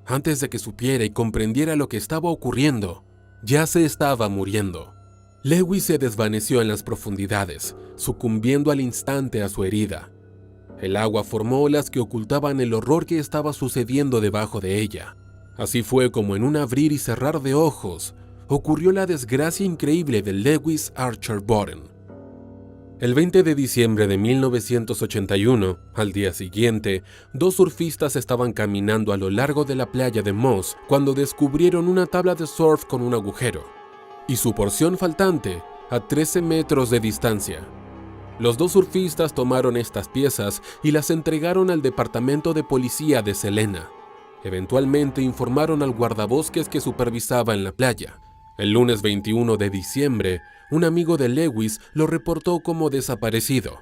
Antes de que supiera y comprendiera lo que estaba ocurriendo, ya se estaba muriendo. Lewis se desvaneció en las profundidades, sucumbiendo al instante a su herida. El agua formó olas que ocultaban el horror que estaba sucediendo debajo de ella. Así fue como en un abrir y cerrar de ojos, ocurrió la desgracia increíble de Lewis Archer Boren. El 20 de diciembre de 1981, al día siguiente, dos surfistas estaban caminando a lo largo de la playa de Moss cuando descubrieron una tabla de surf con un agujero, y su porción faltante a 13 metros de distancia. Los dos surfistas tomaron estas piezas y las entregaron al departamento de policía de Selena. Eventualmente informaron al guardabosques que supervisaba en la playa. El lunes 21 de diciembre, un amigo de Lewis lo reportó como desaparecido.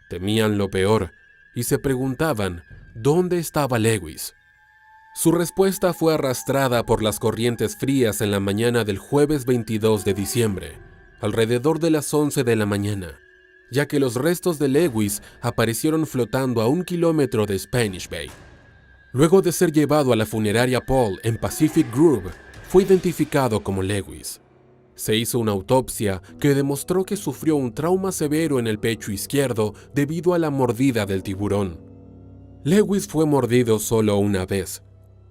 Temían lo peor y se preguntaban dónde estaba Lewis. Su respuesta fue arrastrada por las corrientes frías en la mañana del jueves 22 de diciembre, alrededor de las 11 de la mañana, ya que los restos de Lewis aparecieron flotando a 1 kilómetro de Spanish Bay. Luego de ser llevado a la funeraria Paul en Pacific Grove, fue identificado como Lewis. Se hizo una autopsia que demostró que sufrió un trauma severo en el pecho izquierdo debido a la mordida del tiburón. Lewis fue mordido solo una vez.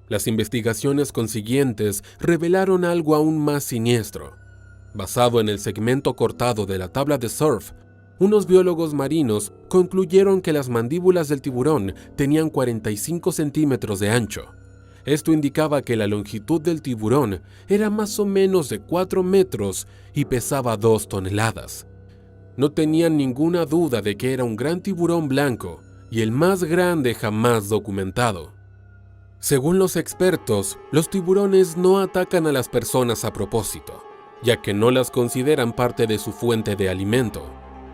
Las investigaciones consiguientes revelaron algo aún más siniestro. Basado en el segmento cortado de la tabla de surf, unos biólogos marinos concluyeron que las mandíbulas del tiburón tenían 45 centímetros de ancho. Esto indicaba que la longitud del tiburón era más o menos de 4 metros y pesaba 2 toneladas. No tenían ninguna duda de que era un gran tiburón blanco y el más grande jamás documentado. Según los expertos, los tiburones no atacan a las personas a propósito, ya que no las consideran parte de su fuente de alimento.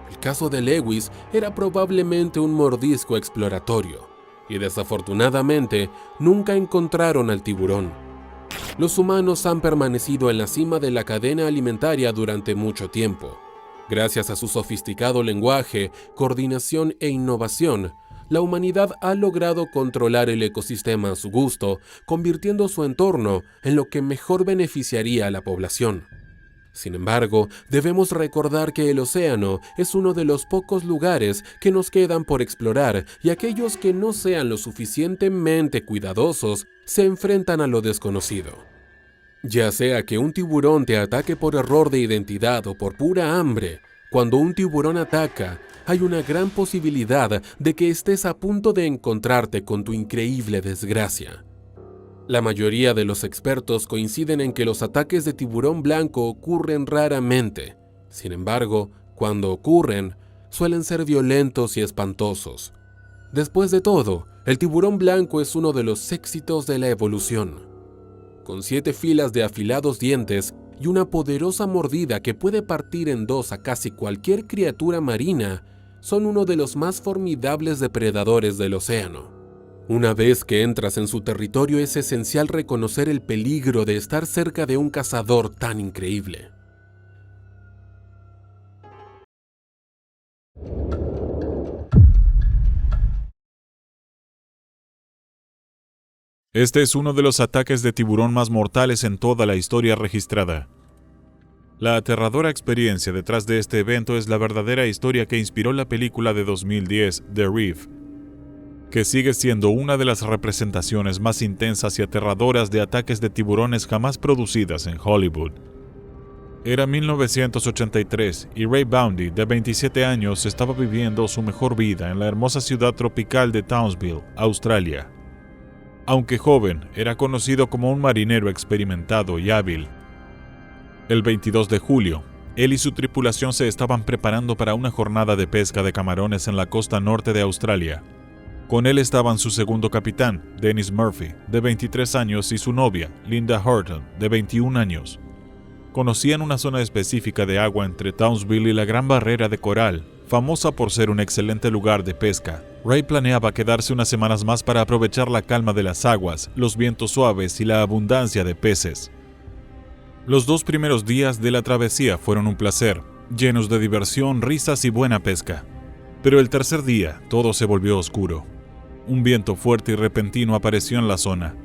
El caso de Lewis era probablemente un mordisco exploratorio, y desafortunadamente nunca encontraron al tiburón. Los humanos han permanecido en la cima de la cadena alimentaria durante mucho tiempo. Gracias a su sofisticado lenguaje, coordinación e innovación, la humanidad ha logrado controlar el ecosistema a su gusto, convirtiendo su entorno en lo que mejor beneficiaría a la población. Sin embargo, debemos recordar que el océano es uno de los pocos lugares que nos quedan por explorar y aquellos que no sean lo suficientemente cuidadosos se enfrentan a lo desconocido. Ya sea que un tiburón te ataque por error de identidad o por pura hambre, cuando un tiburón ataca, hay una gran posibilidad de que estés a punto de encontrarte con tu increíble desgracia. La mayoría de los expertos coinciden en que los ataques de tiburón blanco ocurren raramente. Sin embargo, cuando ocurren, suelen ser violentos y espantosos. Después de todo, el tiburón blanco es uno de los éxitos de la evolución. Con 7 filas de afilados dientes y una poderosa mordida que puede partir en 2 a casi cualquier criatura marina, son uno de los más formidables depredadores del océano. Una vez que entras en su territorio es esencial reconocer el peligro de estar cerca de un cazador tan increíble. Este es uno de los ataques de tiburón más mortales en toda la historia registrada. La aterradora experiencia detrás de este evento es la verdadera historia que inspiró la película de 2010, The Reef, que sigue siendo una de las representaciones más intensas y aterradoras de ataques de tiburones jamás producidas en Hollywood. Era 1983 y Ray Boundy, de 27 años, estaba viviendo su mejor vida en la hermosa ciudad tropical de Townsville, Australia. Aunque joven, era conocido como un marinero experimentado y hábil. El 22 de julio, él y su tripulación se estaban preparando para una jornada de pesca de camarones en la costa norte de Australia. Con él estaban su segundo capitán, Dennis Murphy, de 23 años, y su novia, Linda Horton, de 21 años. Conocían una zona específica de agua entre Townsville y la Gran Barrera de Coral, famosa por ser un excelente lugar de pesca. Ray planeaba quedarse unas semanas más para aprovechar la calma de las aguas, los vientos suaves y la abundancia de peces. Los 2 primeros días de la travesía fueron un placer, llenos de diversión, risas y buena pesca. Pero el tercer día, todo se volvió oscuro. Un viento fuerte y repentino apareció en la zona.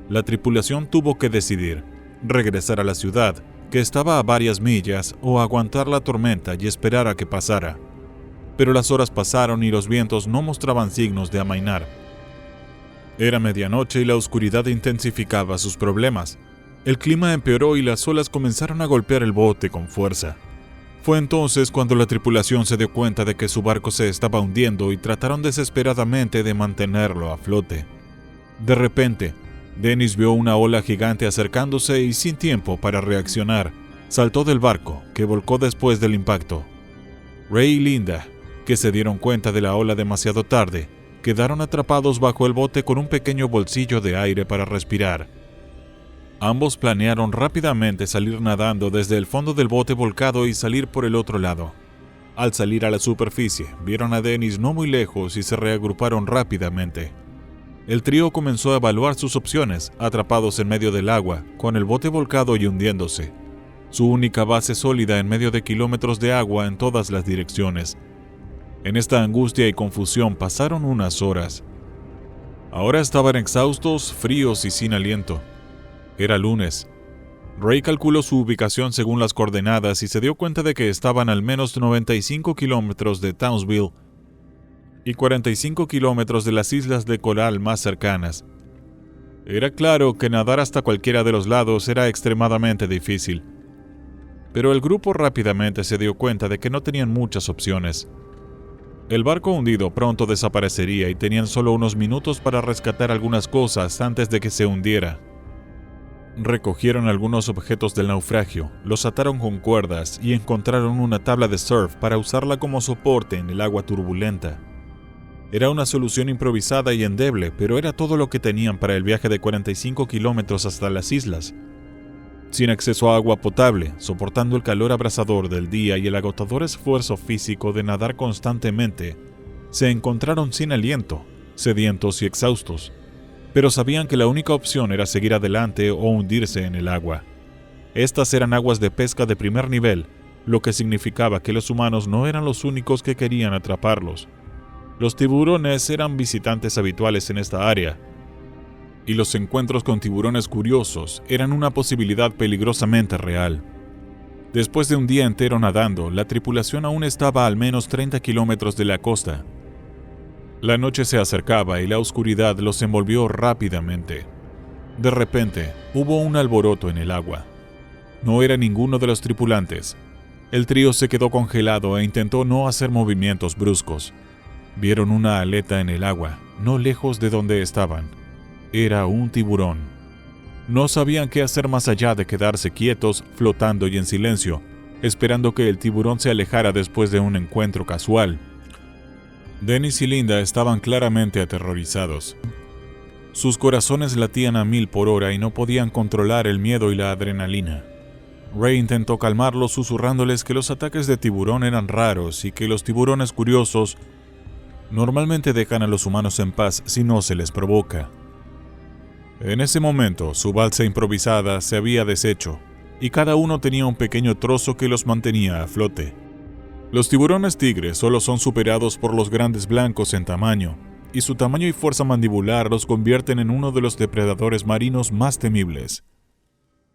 La tripulación tuvo que decidir: regresar a la ciudad, que estaba a varias millas, o aguantar la tormenta y esperar a que pasara. Pero las horas pasaron y los vientos no mostraban signos de amainar. Era medianoche y la oscuridad intensificaba sus problemas. El clima empeoró y las olas comenzaron a golpear el bote con fuerza. Fue entonces cuando la tripulación se dio cuenta de que su barco se estaba hundiendo y trataron desesperadamente de mantenerlo a flote. De repente, Dennis vio una ola gigante acercándose y, sin tiempo para reaccionar, saltó del barco, que volcó después del impacto. Ray y Linda, que se dieron cuenta de la ola demasiado tarde, quedaron atrapados bajo el bote con un pequeño bolsillo de aire para respirar. Ambos planearon rápidamente salir nadando desde el fondo del bote volcado y salir por el otro lado. Al salir a la superficie, vieron a Dennis no muy lejos y se reagruparon rápidamente. El trío comenzó a evaluar sus opciones, atrapados en medio del agua, con el bote volcado y hundiéndose. Su única base sólida en medio de kilómetros de agua en todas las direcciones. En esta angustia y confusión pasaron unas horas. Ahora estaban exhaustos, fríos y sin aliento. Era lunes. Ray calculó su ubicación según las coordenadas y se dio cuenta de que estaban al menos 95 kilómetros de Townsville y 45 kilómetros de las islas de coral más cercanas. Era claro que nadar hasta cualquiera de los lados era extremadamente difícil, pero el grupo rápidamente se dio cuenta de que no tenían muchas opciones. El barco hundido pronto desaparecería y tenían solo unos minutos para rescatar algunas cosas antes de que se hundiera. Recogieron algunos objetos del naufragio, los ataron con cuerdas y encontraron una tabla de surf para usarla como soporte en el agua turbulenta. Era una solución improvisada y endeble, pero era todo lo que tenían para el viaje de 45 kilómetros hasta las islas. Sin acceso a agua potable, soportando el calor abrasador del día y el agotador esfuerzo físico de nadar constantemente, se encontraron sin aliento, sedientos y exhaustos. Pero sabían que la única opción era seguir adelante o hundirse en el agua. Estas eran aguas de pesca de primer nivel, lo que significaba que los humanos no eran los únicos que querían atraparlos. Los tiburones eran visitantes habituales en esta área, y los encuentros con tiburones curiosos eran una posibilidad peligrosamente real. Después de un día entero nadando, la tripulación aún estaba a al menos 30 kilómetros de la costa. La noche se acercaba y la oscuridad los envolvió rápidamente. De repente, hubo un alboroto en el agua. No era ninguno de los tripulantes. El trío se quedó congelado e intentó no hacer movimientos bruscos. Vieron una aleta en el agua, no lejos de donde estaban. Era un tiburón. No sabían qué hacer más allá de quedarse quietos, flotando y en silencio, esperando que el tiburón se alejara después de un encuentro casual. Dennis y Linda estaban claramente aterrorizados. Sus corazones latían a 1000 por hora y no podían controlar el miedo y la adrenalina. Ray intentó calmarlos susurrándoles que los ataques de tiburón eran raros y que los tiburones curiosos normalmente dejan a los humanos en paz si no se les provoca. En ese momento, su balsa improvisada se había deshecho y cada uno tenía un pequeño trozo que los mantenía a flote. Los tiburones tigres solo son superados por los grandes blancos en tamaño, y su tamaño y fuerza mandibular los convierten en uno de los depredadores marinos más temibles.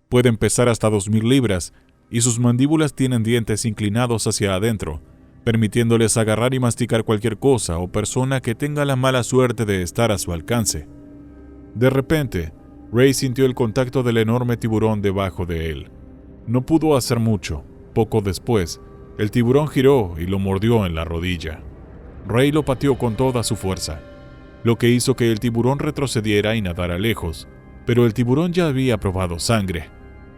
Pueden pesar hasta 2000 libras, y sus mandíbulas tienen dientes inclinados hacia adentro, permitiéndoles agarrar y masticar cualquier cosa o persona que tenga la mala suerte de estar a su alcance. De repente, Ray sintió el contacto del enorme tiburón debajo de él. No pudo hacer mucho. Poco después, el tiburón giró y lo mordió en la rodilla. Ray lo pateó con toda su fuerza, lo que hizo que el tiburón retrocediera y nadara lejos, pero el tiburón ya había probado sangre.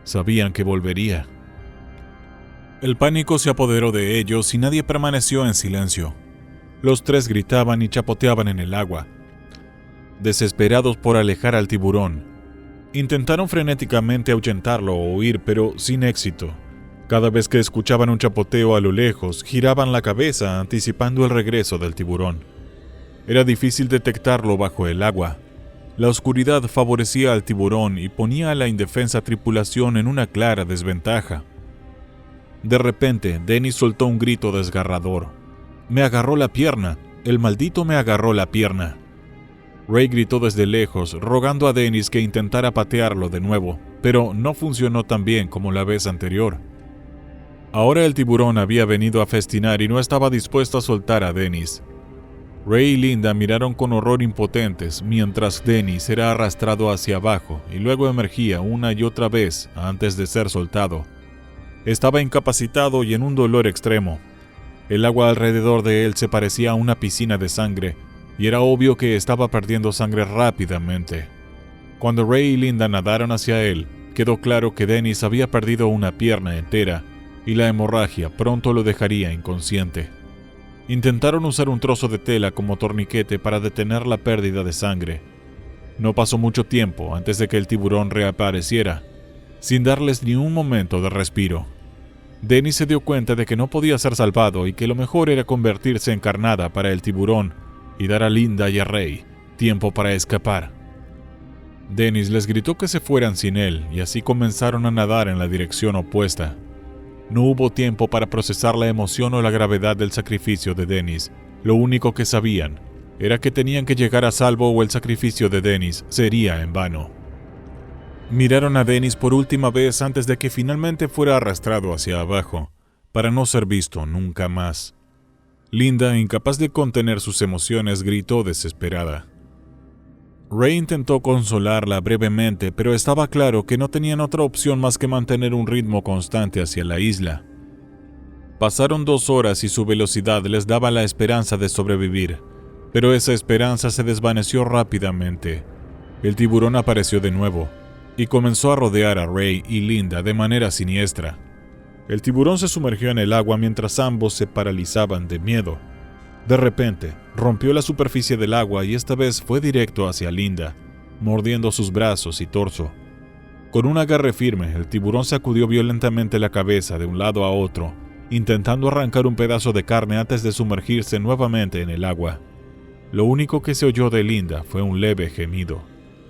Sabían que volvería. El pánico se apoderó de ellos y nadie permaneció en silencio. Los tres gritaban y chapoteaban en el agua, desesperados por alejar al tiburón. Intentaron frenéticamente ahuyentarlo o huir, pero sin éxito. Cada vez que escuchaban un chapoteo a lo lejos, giraban la cabeza anticipando el regreso del tiburón. Era difícil detectarlo bajo el agua. La oscuridad favorecía al tiburón y ponía a la indefensa tripulación en una clara desventaja. De repente, Dennis soltó un grito desgarrador. «Me agarró la pierna. El maldito me agarró la pierna». Ray gritó desde lejos, rogando a Dennis que intentara patearlo de nuevo, pero no funcionó tan bien como la vez anterior. Ahora el tiburón había venido a festinar y no estaba dispuesto a soltar a Dennis. Ray y Linda miraron con horror impotentes mientras Dennis era arrastrado hacia abajo y luego emergía una y otra vez antes de ser soltado. Estaba incapacitado y en un dolor extremo. El agua alrededor de él se parecía a una piscina de sangre, y era obvio que estaba perdiendo sangre rápidamente. Cuando Ray y Linda nadaron hacia él, quedó claro que Dennis había perdido una pierna entera, y la hemorragia pronto lo dejaría inconsciente. Intentaron usar un trozo de tela como torniquete para detener la pérdida de sangre. No pasó mucho tiempo antes de que el tiburón reapareciera, sin darles ni un momento de respiro. Dennis se dio cuenta de que no podía ser salvado y que lo mejor era convertirse en carnada para el tiburón y dar a Linda y a Ray tiempo para escapar. Dennis les gritó que se fueran sin él y así comenzaron a nadar en la dirección opuesta. No hubo tiempo para procesar la emoción o la gravedad del sacrificio de Dennis. Lo único que sabían era que tenían que llegar a salvo o el sacrificio de Dennis sería en vano. Miraron a Dennis por última vez antes de que finalmente fuera arrastrado hacia abajo, para no ser visto nunca más. Linda, incapaz de contener sus emociones, gritó desesperada. Ray intentó consolarla brevemente, pero estaba claro que no tenían otra opción más que mantener un ritmo constante hacia la isla. Pasaron 2 horas y su velocidad les daba la esperanza de sobrevivir, pero esa esperanza se desvaneció rápidamente. El tiburón apareció de nuevo y comenzó a rodear a Ray y Linda de manera siniestra. El tiburón se sumergió en el agua mientras ambos se paralizaban de miedo. De repente, rompió la superficie del agua y esta vez fue directo hacia Linda, mordiendo sus brazos y torso. Con un agarre firme, el tiburón sacudió violentamente la cabeza de un lado a otro, intentando arrancar un pedazo de carne antes de sumergirse nuevamente en el agua. Lo único que se oyó de Linda fue un leve gemido.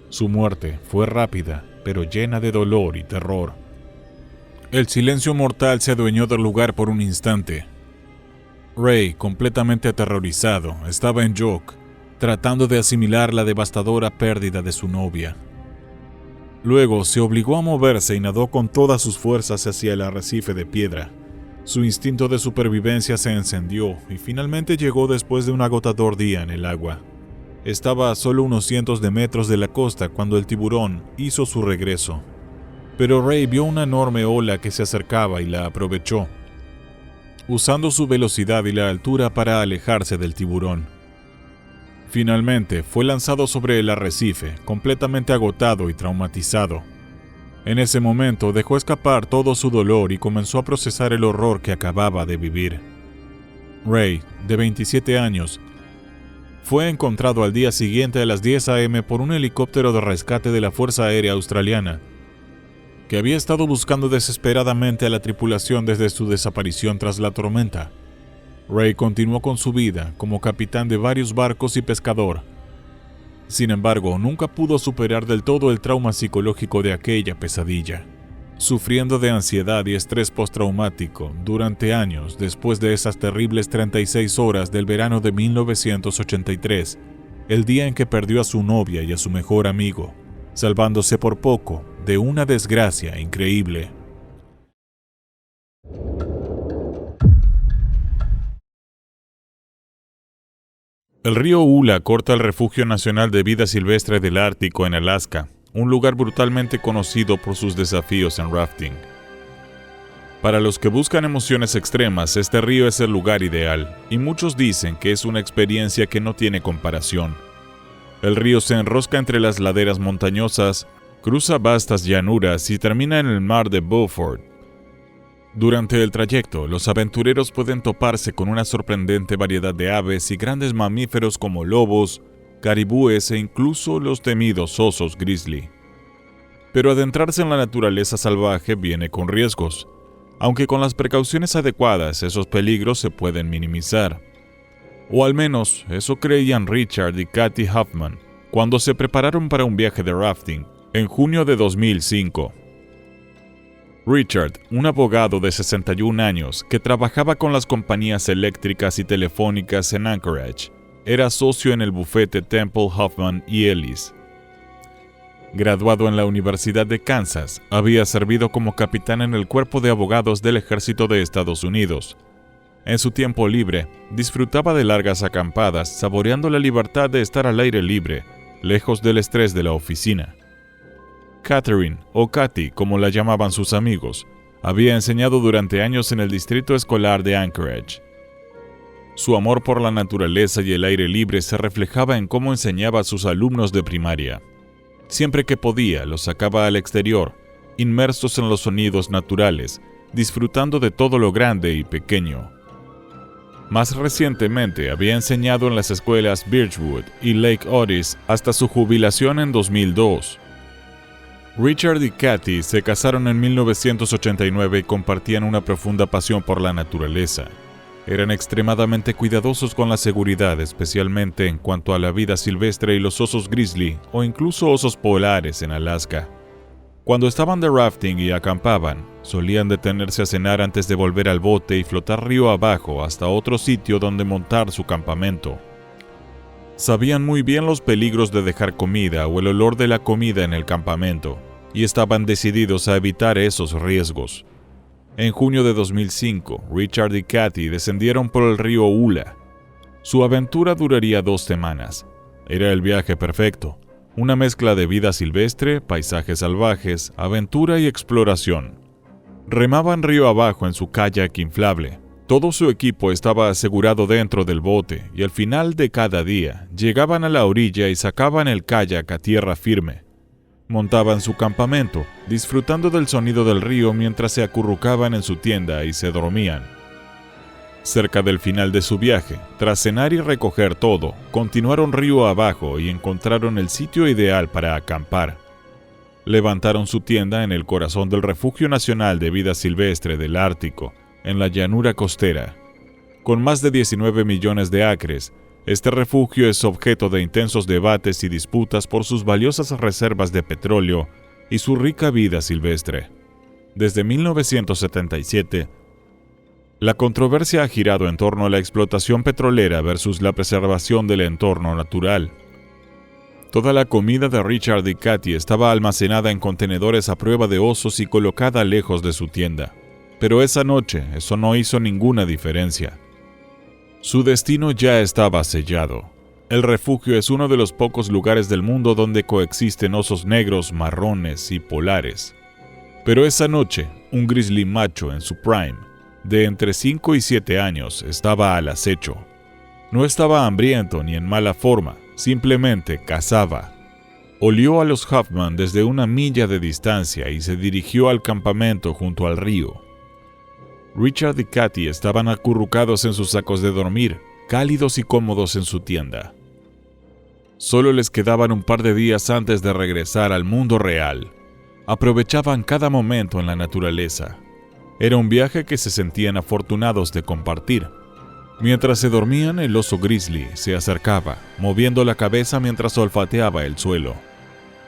Su muerte fue rápida, pero llena de dolor y terror. El silencio mortal se adueñó del lugar por un instante. Ray, completamente aterrorizado, estaba en shock, tratando de asimilar la devastadora pérdida de su novia. Luego se obligó a moverse y nadó con todas sus fuerzas hacia el arrecife de piedra. Su instinto de supervivencia se encendió y finalmente llegó después de un agotador día en el agua. Estaba a solo unos cientos de metros de la costa cuando el tiburón hizo su regreso. Pero Ray vio una enorme ola que se acercaba y la aprovechó, usando su velocidad y la altura para alejarse del tiburón. Finalmente, fue lanzado sobre el arrecife, completamente agotado y traumatizado. En ese momento dejó escapar todo su dolor y comenzó a procesar el horror que acababa de vivir. Ray, de 27 años, fue encontrado al día siguiente a las 10 a.m. por un helicóptero de rescate de la Fuerza Aérea Australiana, que había estado buscando desesperadamente a la tripulación desde su desaparición tras la tormenta. Ray continuó con su vida como capitán de varios barcos y pescador. Sin embargo, nunca pudo superar del todo el trauma psicológico de aquella pesadilla, sufriendo de ansiedad y estrés postraumático durante años después de esas terribles 36 horas del verano de 1983, el día en que perdió a su novia y a su mejor amigo, salvándose por poco de una desgracia increíble. El río Ula corta el Refugio Nacional de Vida Silvestre del Ártico en Alaska, un lugar brutalmente conocido por sus desafíos en rafting. Para los que buscan emociones extremas, este río es el lugar ideal, y muchos dicen que es una experiencia que no tiene comparación. El río se enrosca entre las laderas montañosas, cruza vastas llanuras y termina en el mar de Beaufort. Durante el trayecto, los aventureros pueden toparse con una sorprendente variedad de aves y grandes mamíferos como lobos, caribúes e incluso los temidos osos grizzly. Pero adentrarse en la naturaleza salvaje viene con riesgos, aunque con las precauciones adecuadas esos peligros se pueden minimizar. O al menos eso creían Richard y Kathy Huffman cuando se prepararon para un viaje de rafting en junio de 2005. Richard, un abogado de 61 años que trabajaba con las compañías eléctricas y telefónicas en Anchorage, era socio en el bufete Temple, Hoffman y Ellis. Graduado en la Universidad de Kansas, había servido como capitán en el Cuerpo de Abogados del Ejército de Estados Unidos. En su tiempo libre, disfrutaba de largas acampadas, saboreando la libertad de estar al aire libre, lejos del estrés de la oficina. Catherine, o Kathy, como la llamaban sus amigos, había enseñado durante años en el distrito escolar de Anchorage. Su amor por la naturaleza y el aire libre se reflejaba en cómo enseñaba a sus alumnos de primaria. Siempre que podía, los sacaba al exterior, inmersos en los sonidos naturales, disfrutando de todo lo grande y pequeño. Más recientemente había enseñado en las escuelas Birchwood y Lake Otis hasta su jubilación en 2002. Richard y Kathy se casaron en 1989 y compartían una profunda pasión por la naturaleza. Eran extremadamente cuidadosos con la seguridad, especialmente en cuanto a la vida silvestre y los osos grizzly o incluso osos polares en Alaska. Cuando estaban de rafting y acampaban, solían detenerse a cenar antes de volver al bote y flotar río abajo hasta otro sitio donde montar su campamento. Sabían muy bien los peligros de dejar comida o el olor de la comida en el campamento, y estaban decididos a evitar esos riesgos. En junio de 2005, Richard y Kathy descendieron por el río Ula. Su aventura duraría 2 semanas. Era el viaje perfecto, una mezcla de vida silvestre, paisajes salvajes, aventura y exploración. Remaban río abajo en su kayak inflable. Todo su equipo estaba asegurado dentro del bote y al final de cada día llegaban a la orilla y sacaban el kayak a tierra firme. Montaban su campamento, disfrutando del sonido del río mientras se acurrucaban en su tienda y se dormían. Cerca del final de su viaje, tras cenar y recoger todo, continuaron río abajo y encontraron el sitio ideal para acampar. Levantaron su tienda en el corazón del Refugio Nacional de Vida Silvestre del Ártico, en la llanura costera. Con más de 19 millones de acres, este refugio es objeto de intensos debates y disputas por sus valiosas reservas de petróleo y su rica vida silvestre. Desde 1977, la controversia ha girado en torno a la explotación petrolera versus la preservación del entorno natural. Toda la comida de Richard y Kathy estaba almacenada en contenedores a prueba de osos y colocada lejos de su tienda. Pero esa noche eso no hizo ninguna diferencia. Su destino ya estaba sellado. El refugio es uno de los pocos lugares del mundo donde coexisten osos negros, marrones y polares. Pero esa noche, un grizzly macho en su prime, de entre 5 y 7 años, estaba al acecho. No estaba hambriento ni en mala forma, simplemente cazaba. Olió a los Huffman desde una milla de distancia y se dirigió al campamento junto al río. Richard y Kathy estaban acurrucados en sus sacos de dormir, cálidos y cómodos en su tienda. Solo les quedaban un par de días antes de regresar al mundo real. Aprovechaban cada momento en la naturaleza. Era un viaje que se sentían afortunados de compartir. Mientras se dormían, el oso grizzly se acercaba, moviendo la cabeza mientras olfateaba el suelo.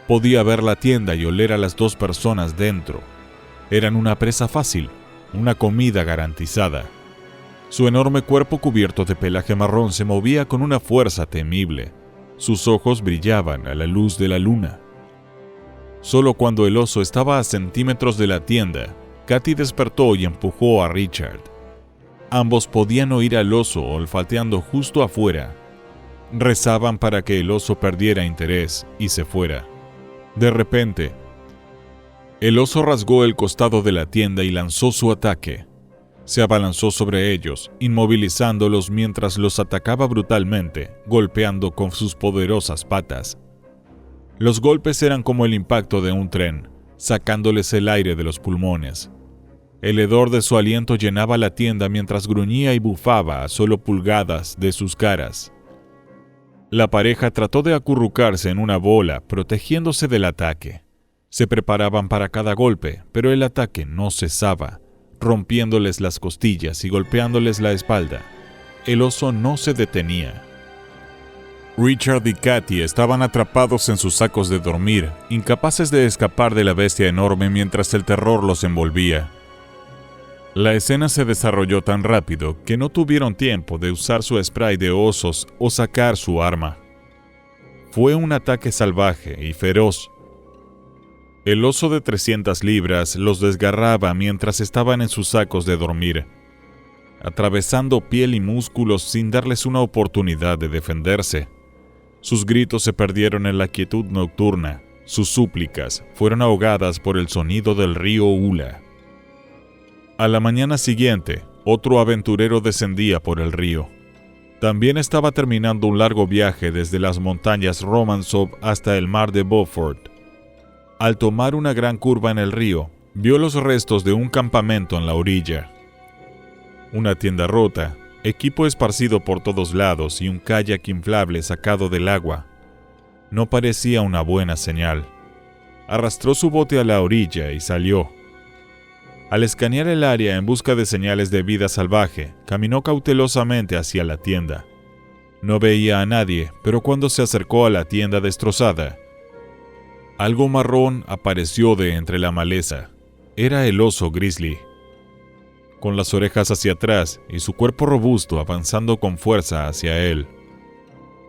Podía ver la tienda y oler a las 2 personas dentro. Eran una presa fácil, una comida garantizada. Su enorme cuerpo cubierto de pelaje marrón se movía con una fuerza temible. Sus ojos brillaban a la luz de la luna. Solo cuando el oso estaba a centímetros de la tienda, Kathy despertó y empujó a Richard. Ambos podían oír al oso olfateando justo afuera. Rezaban para que el oso perdiera interés y se fuera. De repente, el oso rasgó el costado de la tienda y lanzó su ataque. Se abalanzó sobre ellos, inmovilizándolos mientras los atacaba brutalmente, golpeando con sus poderosas patas. Los golpes eran como el impacto de un tren, sacándoles el aire de los pulmones. El hedor de su aliento llenaba la tienda mientras gruñía y bufaba a solo pulgadas de sus caras. La pareja trató de acurrucarse en una bola, protegiéndose del ataque. Se preparaban para cada golpe, pero el ataque no cesaba, rompiéndoles las costillas y golpeándoles la espalda. El oso no se detenía. Richard y Katy estaban atrapados en sus sacos de dormir, incapaces de escapar de la bestia enorme mientras el terror los envolvía. La escena se desarrolló tan rápido que no tuvieron tiempo de usar su spray de osos o sacar su arma. Fue un ataque salvaje y feroz. El oso de 300 libras los desgarraba mientras estaban en sus sacos de dormir, atravesando piel y músculos sin darles una oportunidad de defenderse. Sus gritos se perdieron en la quietud nocturna. Sus súplicas fueron ahogadas por el sonido del río Ula. A la mañana siguiente, otro aventurero descendía por el río. También estaba terminando un largo viaje desde las montañas Romanzov hasta el mar de Beaufort. Al tomar una gran curva en el río, vio los restos de un campamento en la orilla. Una tienda rota, equipo esparcido por todos lados y un kayak inflable sacado del agua. No parecía una buena señal. Arrastró su bote a la orilla y salió. Al escanear el área en busca de señales de vida salvaje, caminó cautelosamente hacia la tienda. No veía a nadie, pero cuando se acercó a la tienda destrozada, algo marrón apareció de entre la maleza. Era el oso grizzly, con las orejas hacia atrás y su cuerpo robusto avanzando con fuerza hacia él.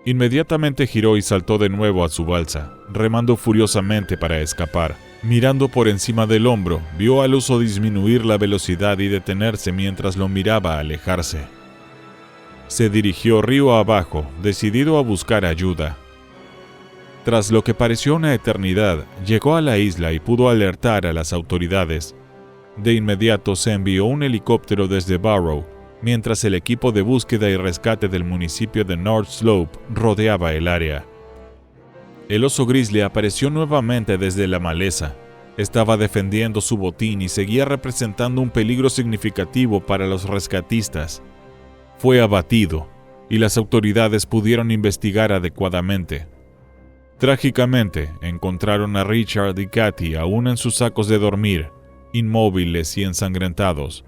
Inmediatamente giró y saltó de nuevo a su balsa, remando furiosamente para escapar. Mirando por encima del hombro, vio al oso disminuir la velocidad y detenerse mientras lo miraba alejarse. Se dirigió río abajo, decidido a buscar ayuda. Tras lo que pareció una eternidad, llegó a la isla y pudo alertar a las autoridades. De inmediato se envió un helicóptero desde Barrow, mientras el equipo de búsqueda y rescate del municipio de North Slope rodeaba el área. El oso grizzly apareció nuevamente desde la maleza. Estaba defendiendo su botín y seguía representando un peligro significativo para los rescatistas. Fue abatido, y las autoridades pudieron investigar adecuadamente. Trágicamente, encontraron a Richard y Katy aún en sus sacos de dormir, inmóviles y ensangrentados.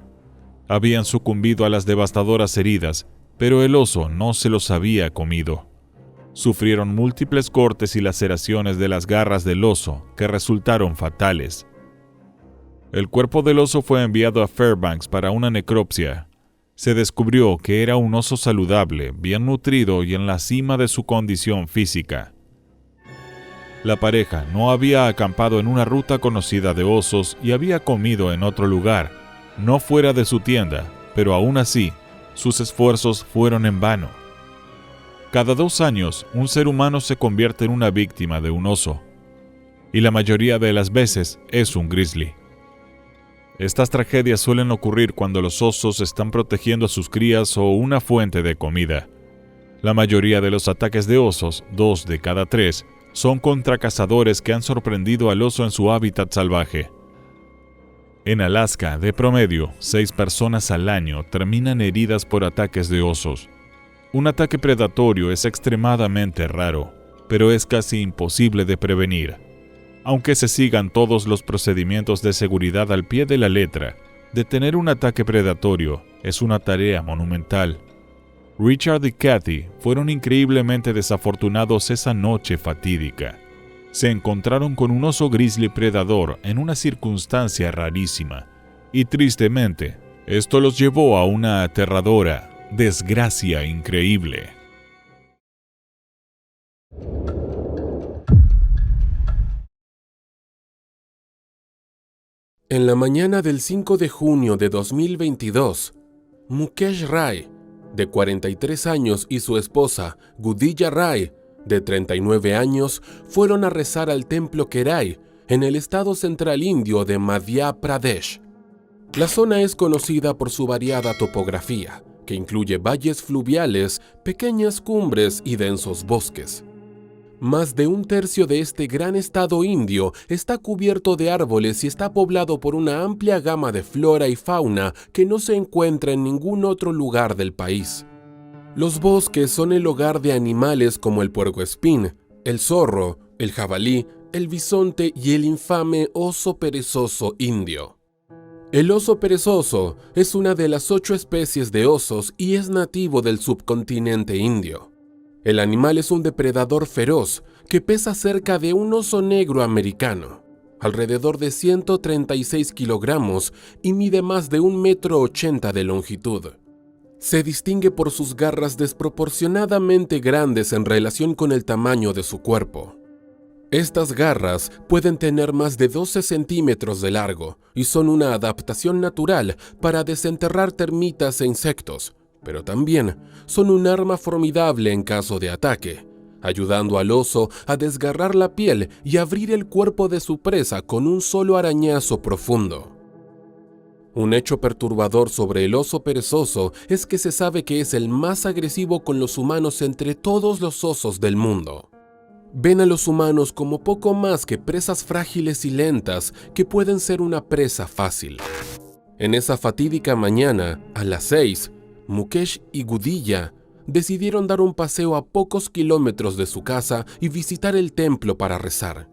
Habían sucumbido a las devastadoras heridas, pero el oso no se los había comido. Sufrieron múltiples cortes y laceraciones de las garras del oso que resultaron fatales. El cuerpo del oso fue enviado a Fairbanks para una necropsia. Se descubrió que era un oso saludable, bien nutrido y en la cima de su condición física. La pareja no había acampado en una ruta conocida de osos y había comido en otro lugar, no fuera de su tienda, pero aún así, sus esfuerzos fueron en vano. Cada 2 años, un ser humano se convierte en una víctima de un oso, y la mayoría de las veces es un grizzly. Estas tragedias suelen ocurrir cuando los osos están protegiendo a sus crías o una fuente de comida. La mayoría de los ataques de osos, 2 de cada 3, son contra cazadores que han sorprendido al oso en su hábitat salvaje. En Alaska, de promedio, 6 personas al año terminan heridas por ataques de osos. Un ataque predatorio es extremadamente raro, pero es casi imposible de prevenir. Aunque se sigan todos los procedimientos de seguridad al pie de la letra, detener un ataque predatorio es una tarea monumental. Richard y Katy fueron increíblemente desafortunados esa noche fatídica. Se encontraron con un oso grizzly predador en una circunstancia rarísima, y tristemente, esto los llevó a una aterradora desgracia increíble. En la mañana del 5 de junio de 2022, Mukesh Rai, de 43 años, y su esposa, Gudija Ray, de 39 años, fueron a rezar al templo Kerai, en el estado central indio de Madhya Pradesh. La zona es conocida por su variada topografía, que incluye valles fluviales, pequeñas cumbres y densos bosques. Más de un tercio de este gran estado indio está cubierto de árboles y está poblado por una amplia gama de flora y fauna que no se encuentra en ningún otro lugar del país. Los bosques son el hogar de animales como el puercoespín, el zorro, el jabalí, el bisonte y el infame oso perezoso indio. El oso perezoso es una de las 8 especies de osos y es nativo del subcontinente indio. El animal es un depredador feroz que pesa cerca de un oso negro americano, alrededor de 136 kilogramos y mide más de 1,80 m de longitud. Se distingue por sus garras desproporcionadamente grandes en relación con el tamaño de su cuerpo. Estas garras pueden tener más de 12 centímetros de largo y son una adaptación natural para desenterrar termitas e insectos, pero también son un arma formidable en caso de ataque, ayudando al oso a desgarrar la piel y abrir el cuerpo de su presa con un solo arañazo profundo. Un hecho perturbador sobre el oso perezoso es que se sabe que es el más agresivo con los humanos entre todos los osos del mundo. Ven a los humanos como poco más que presas frágiles y lentas que pueden ser una presa fácil. En esa fatídica mañana, a las 6, Mukesh y Gudija decidieron dar un paseo a pocos kilómetros de su casa y visitar el templo para rezar.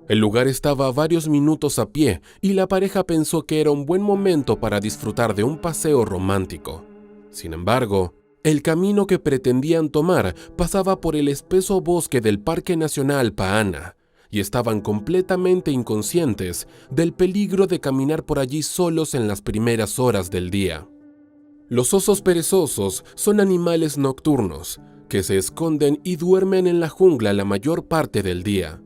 El lugar estaba a varios minutos a pie y la pareja pensó que era un buen momento para disfrutar de un paseo romántico. Sin embargo, el camino que pretendían tomar pasaba por el espeso bosque del Parque Nacional Paana y estaban completamente inconscientes del peligro de caminar por allí solos en las primeras horas del día. Los osos perezosos son animales nocturnos que se esconden y duermen en la jungla la mayor parte del día,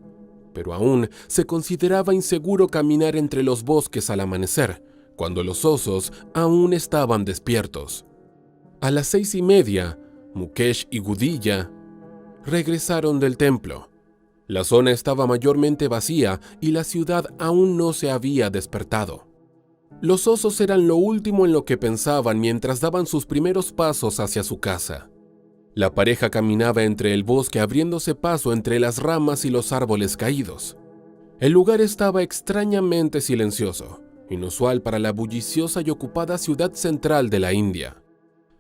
pero aún se consideraba inseguro caminar entre los bosques al amanecer, cuando los osos aún estaban despiertos. A las 6:30, Mukesh y Gudija regresaron del templo. La zona estaba mayormente vacía y la ciudad aún no se había despertado. Los osos eran lo último en lo que pensaban mientras daban sus primeros pasos hacia su casa. La pareja caminaba entre el bosque abriéndose paso entre las ramas y los árboles caídos. El lugar estaba extrañamente silencioso, inusual para la bulliciosa y ocupada ciudad central de la India.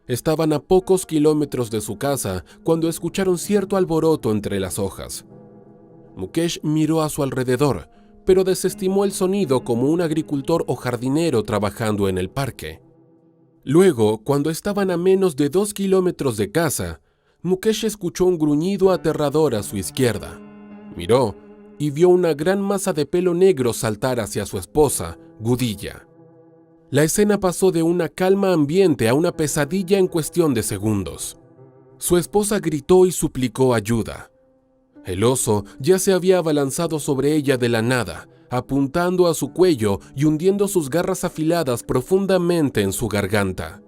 Estaban a pocos kilómetros de su casa cuando escucharon cierto alboroto entre las hojas. Mukesh miró a su alrededor, pero desestimó el sonido como un agricultor o jardinero trabajando en el parque. Luego, cuando estaban a menos de 2 kilómetros de casa, Mukesh escuchó un gruñido aterrador a su izquierda. Miró y vio una gran masa de pelo negro saltar hacia su esposa, Gudija. La escena pasó de una calma ambiente a una pesadilla en cuestión de segundos. Su esposa gritó y suplicó ayuda. El oso ya se había abalanzado sobre ella de la nada, apuntando a su cuello y hundiendo sus garras afiladas profundamente en su garganta.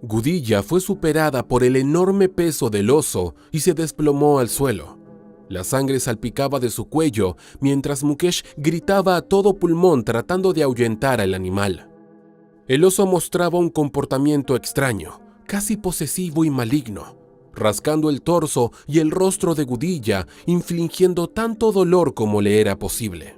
Gudija fue superada por el enorme peso del oso y se desplomó al suelo. La sangre salpicaba de su cuello mientras Mukesh gritaba a todo pulmón tratando de ahuyentar al animal. El oso mostraba un comportamiento extraño, casi posesivo y maligno, rascando el torso y el rostro de Gudija, infligiendo tanto dolor como le era posible.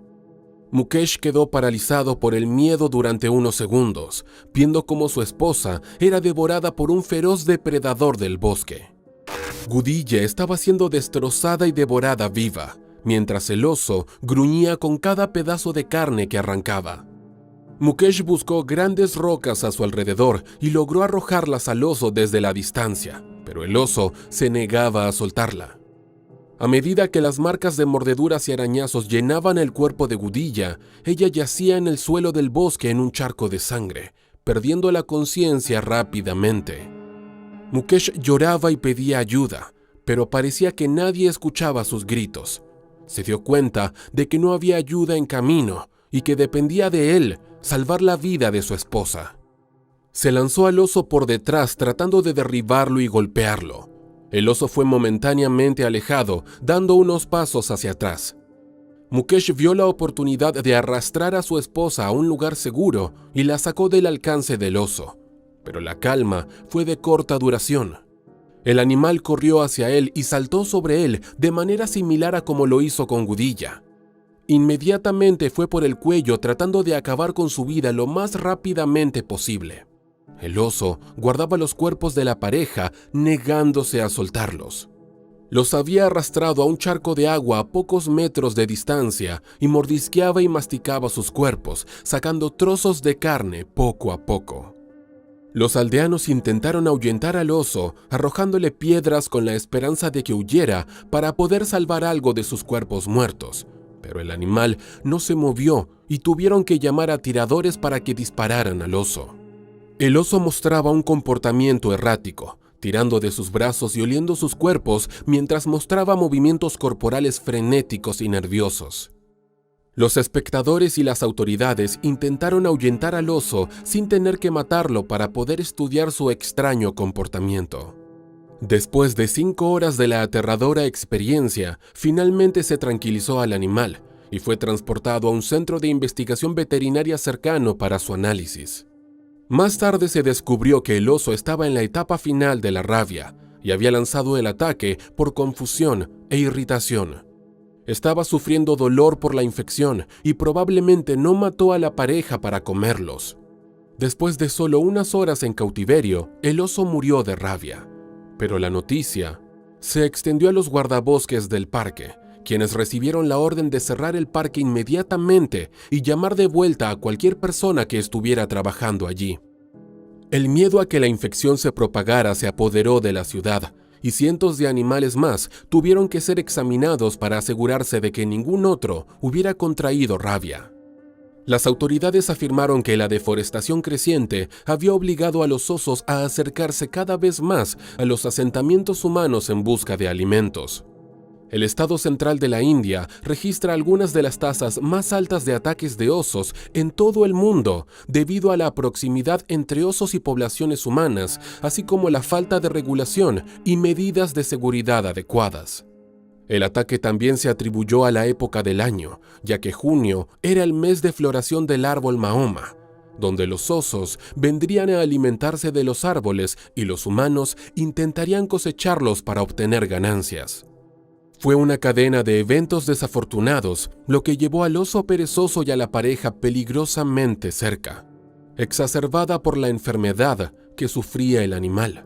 Mukesh quedó paralizado por el miedo durante unos segundos, viendo cómo su esposa era devorada por un feroz depredador del bosque. Gudija estaba siendo destrozada y devorada viva, mientras el oso gruñía con cada pedazo de carne que arrancaba. Mukesh buscó grandes rocas a su alrededor y logró arrojarlas al oso desde la distancia, pero el oso se negaba a soltarla. A medida que las marcas de mordeduras y arañazos llenaban el cuerpo de Gudija, ella yacía en el suelo del bosque en un charco de sangre, perdiendo la conciencia rápidamente. Mukesh lloraba y pedía ayuda, pero parecía que nadie escuchaba sus gritos. Se dio cuenta de que no había ayuda en camino y que dependía de él salvar la vida de su esposa. Se lanzó al oso por detrás tratando de derribarlo y golpearlo. El oso fue momentáneamente alejado, dando unos pasos hacia atrás. Mukesh vio la oportunidad de arrastrar a su esposa a un lugar seguro y la sacó del alcance del oso. Pero la calma fue de corta duración. El animal corrió hacia él y saltó sobre él de manera similar a como lo hizo con Gudilla. Inmediatamente fue por el cuello tratando de acabar con su vida lo más rápidamente posible. El oso guardaba los cuerpos de la pareja, negándose a soltarlos. Los había arrastrado a un charco de agua a pocos metros de distancia y mordisqueaba y masticaba sus cuerpos, sacando trozos de carne poco a poco. Los aldeanos intentaron ahuyentar al oso, arrojándole piedras con la esperanza de que huyera para poder salvar algo de sus cuerpos muertos, pero el animal no se movió y tuvieron que llamar a tiradores para que dispararan al oso. El oso mostraba un comportamiento errático, tirando de sus brazos y oliendo sus cuerpos mientras mostraba movimientos corporales frenéticos y nerviosos. Los espectadores y las autoridades intentaron ahuyentar al oso sin tener que matarlo para poder estudiar su extraño comportamiento. Después de 5 horas de la aterradora experiencia, finalmente se tranquilizó al animal y fue transportado a un centro de investigación veterinaria cercano para su análisis. Más tarde se descubrió que el oso estaba en la etapa final de la rabia y había lanzado el ataque por confusión e irritación. Estaba sufriendo dolor por la infección y probablemente no mató a la pareja para comerlos. Después de solo unas horas en cautiverio, el oso murió de rabia. Pero la noticia se extendió a los guardabosques del parque, quienes recibieron la orden de cerrar el parque inmediatamente y llamar de vuelta a cualquier persona que estuviera trabajando allí. El miedo a que la infección se propagara se apoderó de la ciudad, y cientos de animales más tuvieron que ser examinados para asegurarse de que ningún otro hubiera contraído rabia. Las autoridades afirmaron que la deforestación creciente había obligado a los osos a acercarse cada vez más a los asentamientos humanos en busca de alimentos. El estado central de la India registra algunas de las tasas más altas de ataques de osos en todo el mundo debido a la proximidad entre osos y poblaciones humanas, así como la falta de regulación y medidas de seguridad adecuadas. El ataque también se atribuyó a la época del año, ya que junio era el mes de floración del árbol Mahoma, donde los osos vendrían a alimentarse de los árboles y los humanos intentarían cosecharlos para obtener ganancias. Fue una cadena de eventos desafortunados lo que llevó al oso perezoso y a la pareja peligrosamente cerca, exacerbada por la enfermedad que sufría el animal.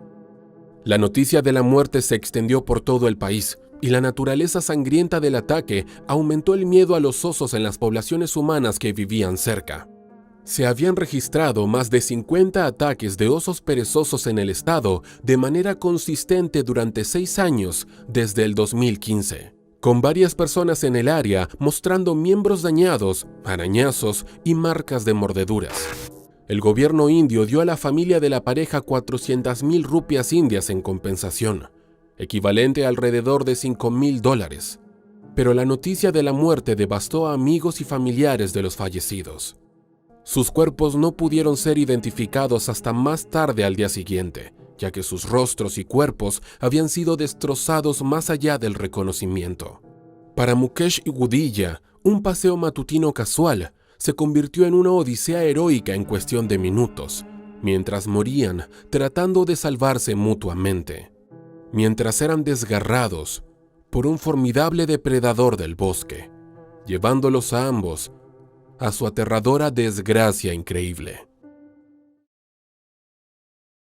La noticia de la muerte se extendió por todo el país, y la naturaleza sangrienta del ataque aumentó el miedo a los osos en las poblaciones humanas que vivían cerca. Se habían registrado más de 50 ataques de osos perezosos en el estado de manera consistente durante 6 años desde el 2015, con varias personas en el área mostrando miembros dañados, arañazos y marcas de mordeduras. El gobierno indio dio a la familia de la pareja 400,000 rupias indias en compensación, equivalente a alrededor de $5,000. Pero la noticia de la muerte devastó a amigos y familiares de los fallecidos. Sus cuerpos no pudieron ser identificados hasta más tarde al día siguiente, ya que sus rostros y cuerpos habían sido destrozados más allá del reconocimiento. Para Mukesh y Gudilla, un paseo matutino casual se convirtió en una odisea heroica en cuestión de minutos, mientras morían tratando de salvarse mutuamente, mientras eran desgarrados por un formidable depredador del bosque, llevándolos a ambos a su aterradora desgracia increíble.